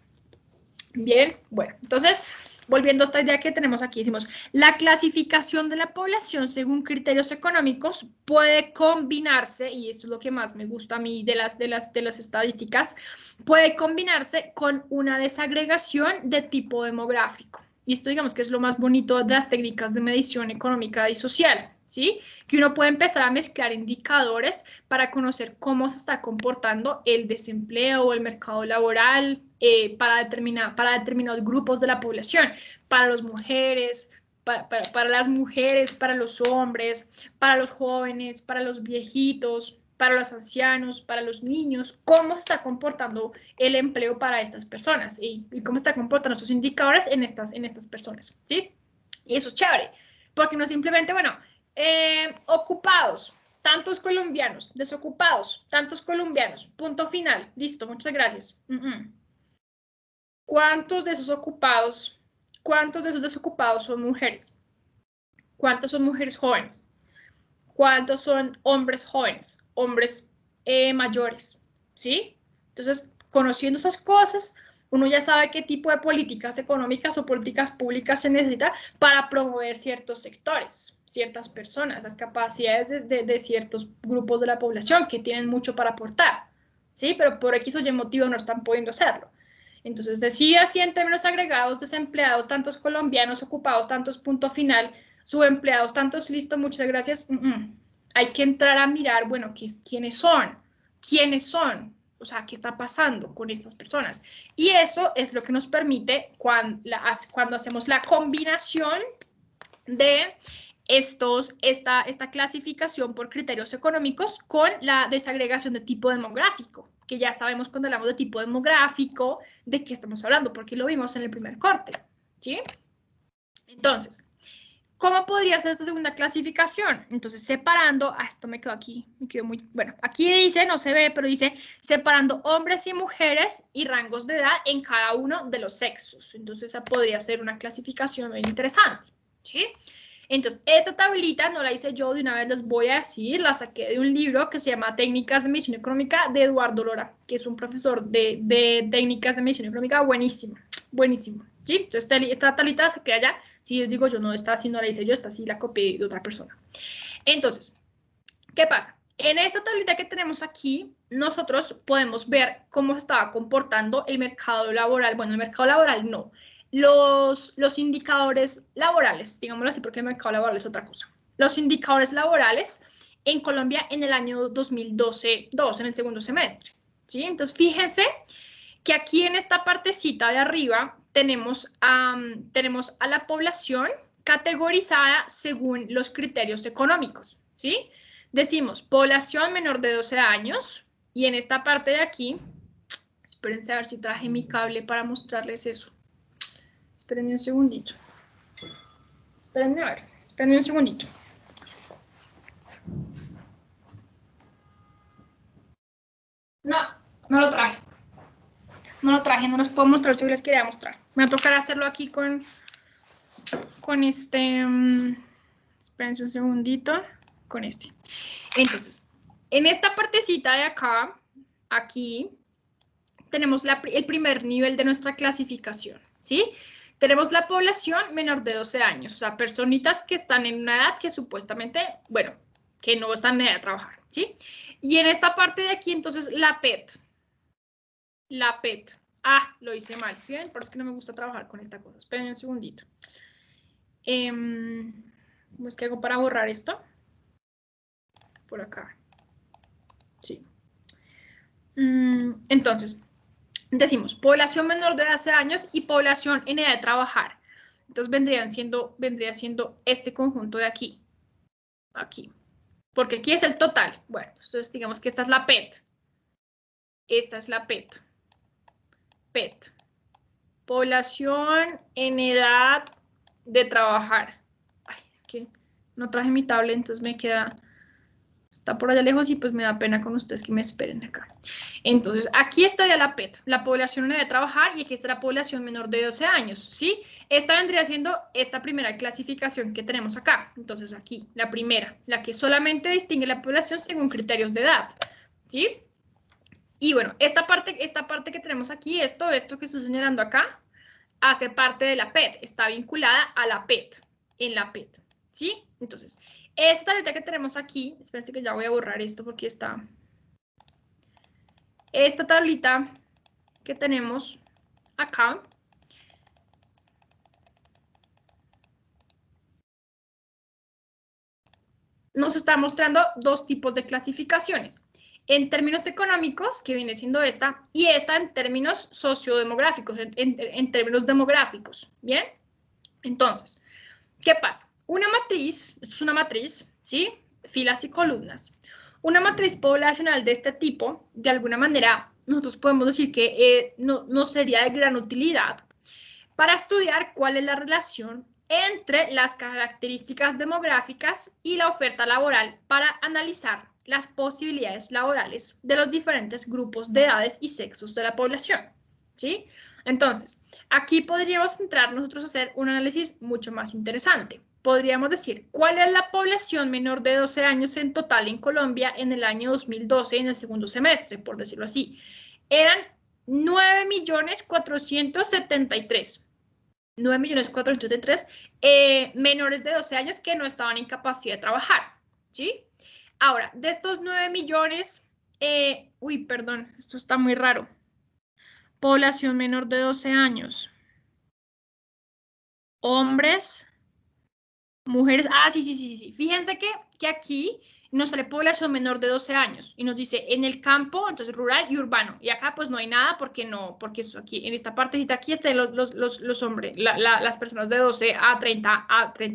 Bien, bueno, entonces, volviendo a esta idea que tenemos aquí, decimos, la clasificación de la población según criterios económicos puede combinarse, y esto es lo que más me gusta a mí de las estadísticas, puede combinarse con una desagregación de tipo demográfico. Y esto digamos que es lo más bonito de las técnicas de medición económica y social, ¿sí? Que uno puede empezar a mezclar indicadores para conocer cómo se está comportando el desempleo o el mercado laboral para determinados grupos de la población, para las mujeres, para las mujeres, para los hombres, para los jóvenes, para los viejitos, para los ancianos, para los niños, cómo se está comportando el empleo para estas personas y cómo se está comportando esos indicadores en estas personas, ¿sí? Y eso es chévere, porque no simplemente, bueno, ocupados, tantos colombianos, desocupados, tantos colombianos, punto final, listo, muchas gracias. ¿Cuántos de esos desocupados son mujeres? ¿Cuántos son mujeres jóvenes? ¿Cuántos son hombres jóvenes? Hombres mayores, ¿sí? Entonces, conociendo esas cosas, uno ya sabe qué tipo de políticas económicas o políticas públicas se necesita para promover ciertos sectores, ciertas personas, las capacidades de ciertos grupos de la población que tienen mucho para aportar, ¿sí? Pero por X o Y motivo no están pudiendo hacerlo. Entonces, decir así en términos agregados, desempleados, tantos colombianos ocupados, tantos punto final, subempleados, tantos listo, muchas gracias. Hay que entrar a mirar, bueno, ¿quiénes son? ¿Quiénes son? O sea, ¿qué está pasando con estas personas? Y eso es lo que nos permite cuando hacemos la combinación de esta clasificación por criterios económicos con la desagregación de tipo demográfico, que ya sabemos cuando hablamos de tipo demográfico de qué estamos hablando, porque lo vimos en el primer corte, ¿sí? Entonces, ¿cómo podría ser esta segunda clasificación? Entonces, separando, esto me quedó aquí, me quedó muy, bueno, aquí dice, no se ve, pero dice, separando hombres y mujeres y rangos de edad en cada uno de los sexos. Entonces, esa podría ser una clasificación muy interesante, ¿sí? Entonces, esta tablita no la hice yo, de una vez les voy a decir, la saqué de un libro que se llama Técnicas de Medición Económica de Eduardo Lora, que es un profesor de técnicas de medición económica buenísimo, buenísimo, ¿sí? Entonces, esta tablita se queda allá. Si les digo yo, no, esta sí no la hice yo, esta sí la copié de otra persona. Entonces, ¿qué pasa? En esta tablita que tenemos aquí, nosotros podemos ver cómo se estaba comportando el mercado laboral. Bueno, el mercado laboral no. Los indicadores laborales, digámoslo así, porque el mercado laboral es otra cosa. Los indicadores laborales en Colombia en el año 2012, en el segundo semestre, ¿sí? Entonces, fíjense que aquí en esta partecita de arriba tenemos a la población categorizada según los criterios económicos, ¿sí? Decimos población menor de 12 años y en esta parte de aquí, espérense a ver si traje mi cable para mostrarles eso. Espérenme un segundito. Espérenme un segundito. No lo traje. No les puedo mostrar si les quería mostrar. Me va a tocar hacerlo aquí con este, espérense un segundito, con este. Entonces, en esta partecita de acá, aquí, tenemos el primer nivel de nuestra clasificación, ¿sí? Tenemos la población menor de 12 años, o sea, personitas que están en una edad que supuestamente, bueno, que no están en edad de trabajar, ¿sí? Y en esta parte de aquí, entonces, la PET. Lo hice mal, ¿sí? Por eso es que no me gusta trabajar con esta cosa. Esperen un segundito. ¿Cómo es que hago para borrar esto? Por acá. Sí. Entonces, decimos población menor de 12 años y población en edad de trabajar. Entonces vendría siendo este conjunto de aquí. Aquí. Porque aquí es el total. Bueno, entonces digamos que esta es la PET. Esta es la PET. PET. Población en edad de trabajar. Ay, es que no traje mi tablet, entonces me queda... Está por allá lejos y pues me da pena con ustedes que me esperen acá. Entonces, aquí está ya la PET, la población en edad de trabajar, y aquí está la población menor de 12 años, ¿sí? Esta vendría siendo esta primera clasificación que tenemos acá. Entonces, aquí, la primera, la que solamente distingue la población según criterios de edad, ¿sí? Y bueno, esta parte que tenemos aquí, esto que estoy señalando acá, hace parte de la PET, está vinculada a la PET, en la PET, ¿sí? Entonces, esta tableta que tenemos aquí, espérense que ya voy a borrar esto porque está... Esta tablita que tenemos acá nos está mostrando dos tipos de clasificaciones. En términos económicos, que viene siendo esta, y esta en términos sociodemográficos, en términos demográficos, ¿bien? Entonces, ¿qué pasa? Una matriz, esto es una matriz, ¿sí? Filas y columnas. Una matriz poblacional de este tipo, de alguna manera, nosotros podemos decir que no sería de gran utilidad para estudiar cuál es la relación entre las características demográficas y la oferta laboral para analizar las posibilidades laborales de los diferentes grupos de edades y sexos de la población, ¿sí? Entonces, aquí podríamos centrar nosotros a hacer un análisis mucho más interesante. Podríamos decir, ¿cuál es la población menor de 12 años en total en Colombia en el año 2012, en el segundo semestre, por decirlo así? Eran 9.473.000. 9.473.000 menores de 12 años que no estaban en capacidad de trabajar, ¿sí? Ahora, de estos 9 millones, uy, perdón, esto está muy raro. Población menor de 12 años. Hombres, mujeres, sí. Fíjense que aquí nos sale población menor de 12 años y nos dice en el campo, entonces rural y urbano. Y acá pues no hay nada porque eso aquí, en esta partecita aquí están los hombres, las personas de 12 a 30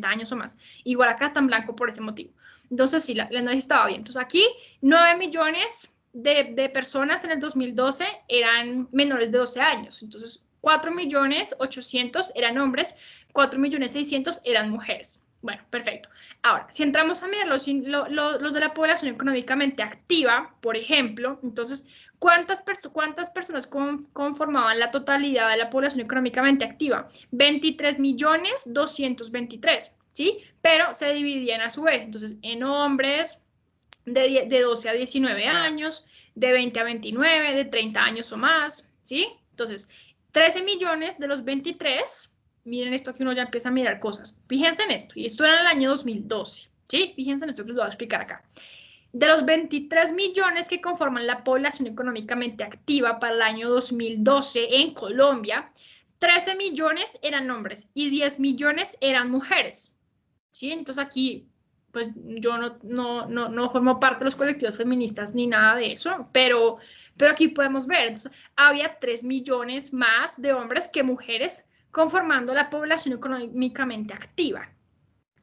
años o más. Igual acá está en blanco por ese motivo. Entonces sí, la análisis estaba bien. Entonces aquí 9 millones de personas en el 2012 eran menores de 12 años. Entonces 4.800.000 eran hombres, 4.600.000 eran mujeres. Bueno, perfecto. Ahora, si entramos a mirar los de la población económicamente activa, por ejemplo, entonces, ¿cuántas personas conformaban la totalidad de la población económicamente activa? 23.223.000, ¿sí? Pero se dividían a su vez, entonces, en hombres de 12 a 19 años, de 20 a 29, de 30 años o más, ¿sí? Entonces, 13 millones de los 23... Miren esto que uno ya empieza a mirar cosas. Fíjense en esto, y esto era en el año 2012, ¿sí? Fíjense en esto que les voy a explicar acá. De los 23 millones que conforman la población económicamente activa para el año 2012 en Colombia, 13 millones eran hombres y 10 millones eran mujeres, ¿sí? Entonces aquí, pues yo no formo parte de los colectivos feministas ni nada de eso, pero aquí podemos ver, entonces había 3 millones más de hombres que mujeres conformando la población económicamente activa.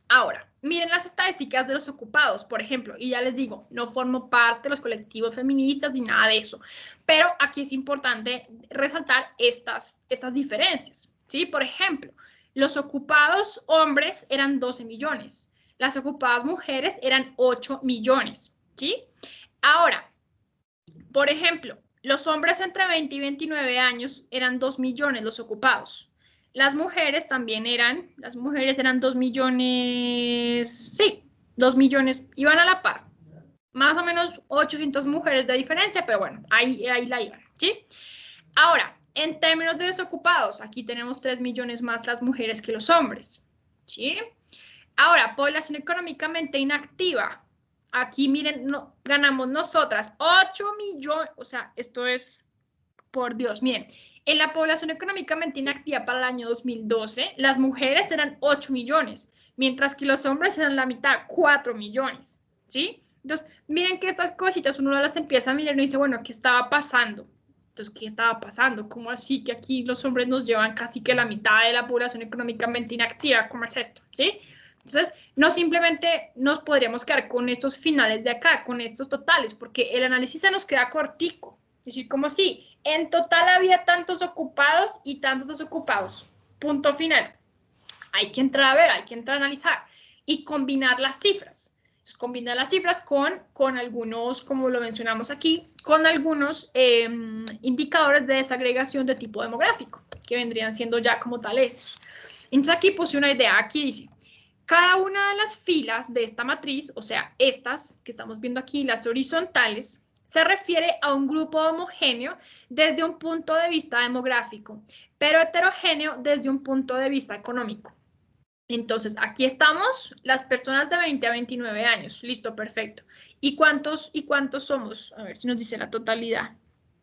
Ahora, miren las estadísticas de los ocupados, por ejemplo, y ya les digo, no formo parte de los colectivos feministas ni nada de eso, pero aquí es importante resaltar estas diferencias, ¿sí? Por ejemplo, los ocupados hombres eran 12 millones, las ocupadas mujeres eran 8 millones, ¿sí? Ahora, por ejemplo, los hombres entre 20 y 29 años eran 2 millones los ocupados. Las mujeres también eran 2 millones, sí, 2 millones, iban a la par. Más o menos 800 mujeres de diferencia, pero bueno, ahí la iban, ¿sí? Ahora, en términos de desocupados, aquí tenemos 3 millones más las mujeres que los hombres, ¿sí? Ahora, población económicamente inactiva. Aquí, miren, ganamos nosotras 8 millones, o sea, esto es, por Dios, miren, en la población económicamente inactiva para el año 2012, las mujeres eran 8 millones, mientras que los hombres eran la mitad, 4 millones, ¿sí? Entonces, miren que estas cositas uno las empieza a mirar y dice, bueno, ¿qué estaba pasando? Entonces, ¿qué estaba pasando? ¿Cómo así que aquí los hombres nos llevan casi que la mitad de la población económicamente inactiva? ¿Cómo es esto? ¿Sí? Entonces, no simplemente nos podríamos quedar con estos finales de acá, con estos totales, porque el análisis se nos queda cortico. Es decir, como si en total había tantos ocupados y tantos desocupados. Punto final. Hay que entrar a ver, hay que entrar a analizar y combinar las cifras. Entonces, combinar las cifras con algunos, como lo mencionamos aquí, con algunos indicadores de desagregación de tipo demográfico, que vendrían siendo ya como tal estos. Entonces, aquí puse una idea. Aquí dice, cada una de las filas de esta matriz, o sea, estas que estamos viendo aquí, las horizontales, se refiere a un grupo homogéneo desde un punto de vista demográfico, pero heterogéneo desde un punto de vista económico. Entonces, aquí estamos, las personas de 20 a 29 años. Listo, perfecto. ¿Y cuántos somos? A ver si nos dice la totalidad.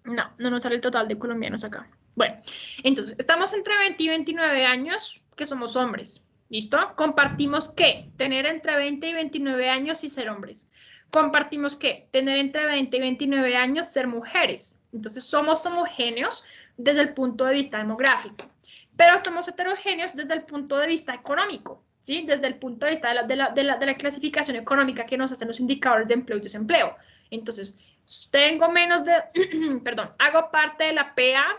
No nos sale el total de colombianos acá. Bueno, entonces, estamos entre 20 y 29 años, que somos hombres. ¿Listo? Compartimos ¿qué? Tener entre 20 y 29 años y ser hombres. Compartimos ¿qué? Tener entre 20 y 29 años, ser mujeres. Entonces, somos homogéneos desde el punto de vista demográfico, pero somos heterogéneos desde el punto de vista económico, ¿sí? Desde el punto de vista de la clasificación económica que nos hacen los indicadores de empleo y desempleo. Entonces, tengo menos de, perdón, hago parte de la PA,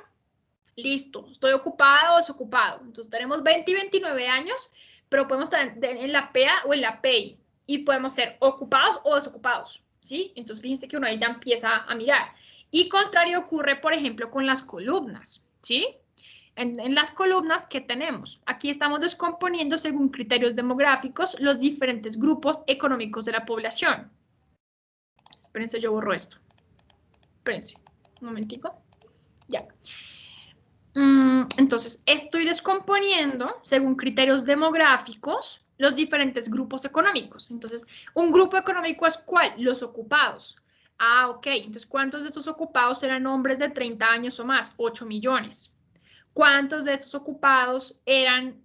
listo, estoy ocupado o desocupado. Entonces, tenemos 20 y 29 años, pero podemos estar en la PA o en la PI y podemos ser ocupados o desocupados, ¿sí? Entonces, fíjense que uno ahí ya empieza a mirar. Y contrario ocurre, por ejemplo, con las columnas, ¿sí? En las columnas, ¿qué tenemos? Aquí estamos descomponiendo según criterios demográficos los diferentes grupos económicos de la población. Espérense, yo borro esto. Espérense, un momentico. Ya. Entonces, estoy descomponiendo según criterios demográficos los diferentes grupos económicos. Entonces, un grupo económico es ¿cuál? Los ocupados. Ah, ok. Entonces, ¿cuántos de estos ocupados eran hombres de 30 años o más? 8 millones. ¿Cuántos de estos ocupados eran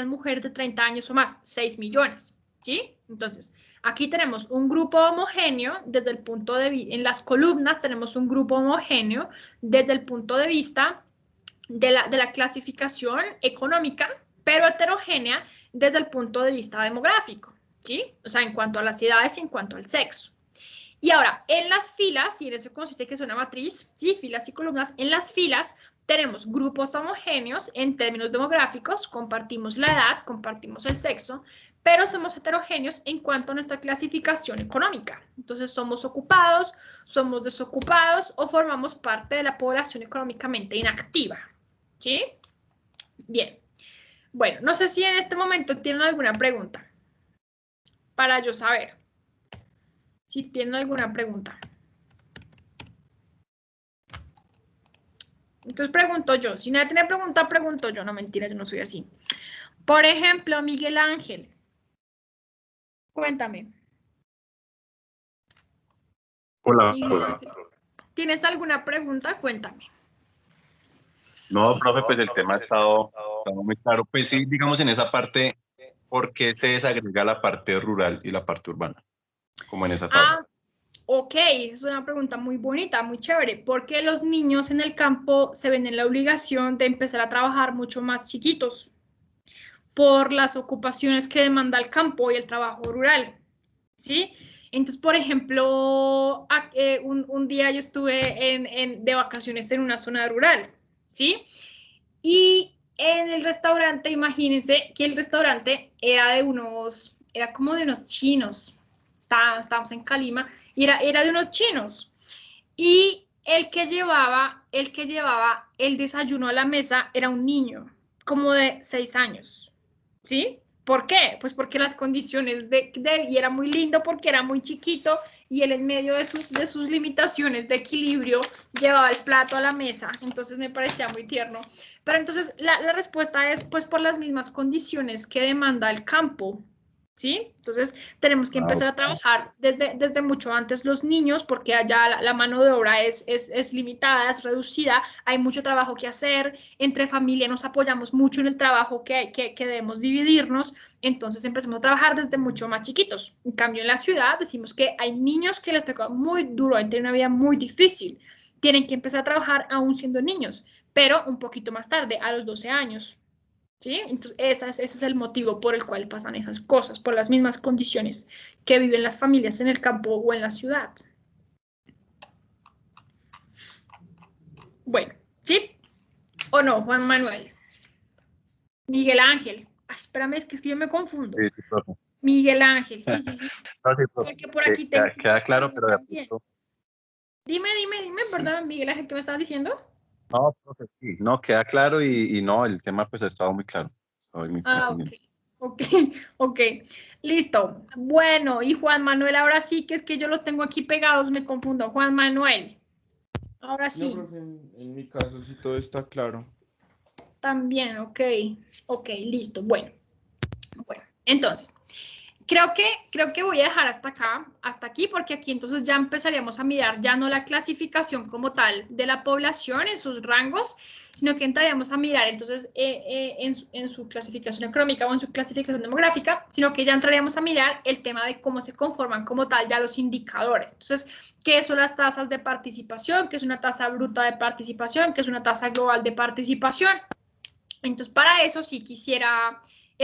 mujeres de 30 años o más? 6 millones, ¿sí? Entonces, aquí tenemos un grupo homogéneo desde el punto de vista, en las columnas tenemos un grupo homogéneo desde el punto de vista de la clasificación económica, pero heterogénea desde el punto de vista demográfico, ¿sí? O sea, en cuanto a las edades y en cuanto al sexo. Y ahora, en las filas, y en eso consiste que es una matriz, ¿sí? Filas y columnas, en las filas tenemos grupos homogéneos en términos demográficos, compartimos la edad, compartimos el sexo, pero somos heterogéneos en cuanto a nuestra clasificación económica. Entonces, somos ocupados, somos desocupados o formamos parte de la población económicamente inactiva, ¿sí? Bien. Bueno, no sé si en este momento tienen alguna pregunta para yo saber. Si tienen alguna pregunta. Entonces pregunto yo. Si nadie tiene pregunta, pregunto yo. No, mentira, yo no soy así. Por ejemplo, Miguel Ángel. Cuéntame. Hola, Miguel hola. Ángel, ¿tienes alguna pregunta? Cuéntame. No, profe, pues el tema ha estado muy claro. Pues sí, digamos en esa parte, ¿por qué se desagrega la parte rural y la parte urbana? Como en esa tabla. Ah, ok, es una pregunta muy bonita, muy chévere. ¿Por qué los niños en el campo se ven en la obligación de empezar a trabajar mucho más chiquitos? Por las ocupaciones que demanda el campo y el trabajo rural, ¿sí? Entonces, por ejemplo, un día yo estuve de vacaciones en una zona rural, ¿sí? Y en el restaurante, imagínense que el restaurante era como de unos chinos. Estábamos en Calima y era de unos chinos. Y el que llevaba el desayuno a la mesa era un niño, como de 6 años. ¿Sí? ¿Por qué? Pues porque las condiciones y era muy lindo porque era muy chiquito y él en medio de sus limitaciones de equilibrio llevaba el plato a la mesa, entonces me parecía muy tierno. Pero entonces la respuesta es pues por las mismas condiciones que demanda el campo, ¿sí? Entonces tenemos que empezar a trabajar desde mucho antes los niños porque allá la mano de obra es limitada, es reducida, hay mucho trabajo que hacer, entre familia nos apoyamos mucho en el trabajo que debemos dividirnos, entonces empezamos a trabajar desde mucho más chiquitos. En cambio en la ciudad decimos que hay niños que les toca muy duro, tienen una vida muy difícil. tienen que empezar a trabajar aún siendo niños, pero un poquito más tarde, a los 12 años. ¿Sí? Entonces, ese es el motivo por el cual pasan esas cosas, por las mismas condiciones que viven las familias en el campo o en la ciudad. Bueno, ¿sí? ¿O no, Juan Manuel? Miguel Ángel. Ay, espérame, es que yo me confundo. Sí, sí, profe. Miguel Ángel, sí. No, sí, profe. Porque por aquí tengo... Queda claro, pero de también. pronto- Dime, perdón, Miguel Ángel, ¿qué me estabas diciendo? No, profe, sí. No, queda claro y no, el tema pues ha estado muy claro. Estoy muy pendiente. Ok, listo. Bueno, y Juan Manuel, ahora sí, que es que yo los tengo aquí pegados, me confundo. Juan Manuel, ahora sí. No, profe, en mi caso sí todo está claro. También, ok, listo. Bueno, entonces, creo que voy a dejar hasta aquí, porque aquí entonces ya empezaríamos a mirar ya no la clasificación como tal de la población en sus rangos, sino que entraríamos a mirar entonces en su clasificación económica o en su clasificación demográfica, sino que ya entraríamos a mirar el tema de cómo se conforman como tal ya los indicadores. Entonces, ¿qué son las tasas de participación? ¿Qué es una tasa bruta de participación? ¿Qué es una tasa global de participación? Entonces, para eso sí quisiera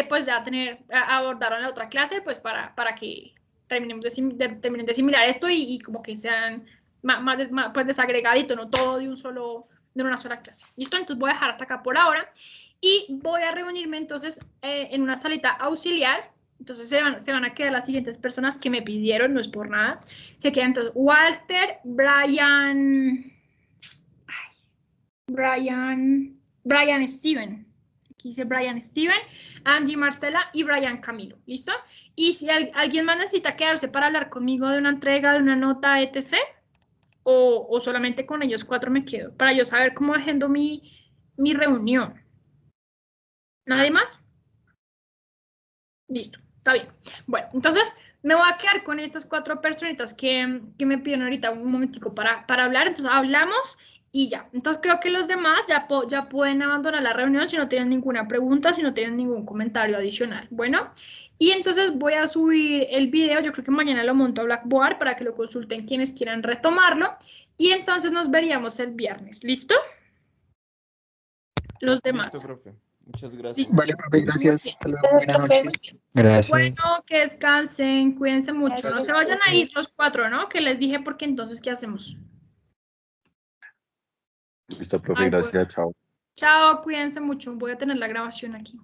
pues ya abordarlo en la otra clase, pues para que terminen de asimilar esto y como que sean más pues desagregadito, no todo de una sola clase. ¿Listo? Entonces voy a dejar hasta acá por ahora y voy a reunirme entonces en una salita auxiliar. Entonces se van a quedar las siguientes personas que me pidieron, no es por nada. Se quedan entonces Walter, Brian Steven. Aquí dice Brian Steven, Angie Marcela y Brian Camilo. ¿Listo? Y si alguien más necesita quedarse para hablar conmigo de una entrega, de una nota, etc., o solamente con ellos 4 me quedo, para yo saber cómo agendo mi reunión. ¿Nadie más? Listo, está bien. Bueno, entonces me voy a quedar con estas 4 personitas que me pidieron ahorita un momentico para hablar. Entonces hablamos y ya. Entonces creo que los demás ya pueden abandonar la reunión si no tienen ninguna pregunta, si no tienen ningún comentario adicional. Bueno, y entonces voy a subir el video. Yo creo que mañana lo monto a Blackboard para que lo consulten quienes quieran retomarlo. Y entonces nos veríamos el viernes. ¿Listo? Los demás. Listo, profe. Muchas gracias. Listo. Vale, profe, gracias. Hasta luego. Gracias, Buenas profe. noches. Gracias. Bueno, que descansen, cuídense mucho. No Gracias, se vayan a profe. ir los 4, ¿no? Que les dije porque entonces, ¿qué hacemos? Listo, profe, Ay, gracias, chao. Chao, cuídense mucho. Voy a tener la grabación aquí.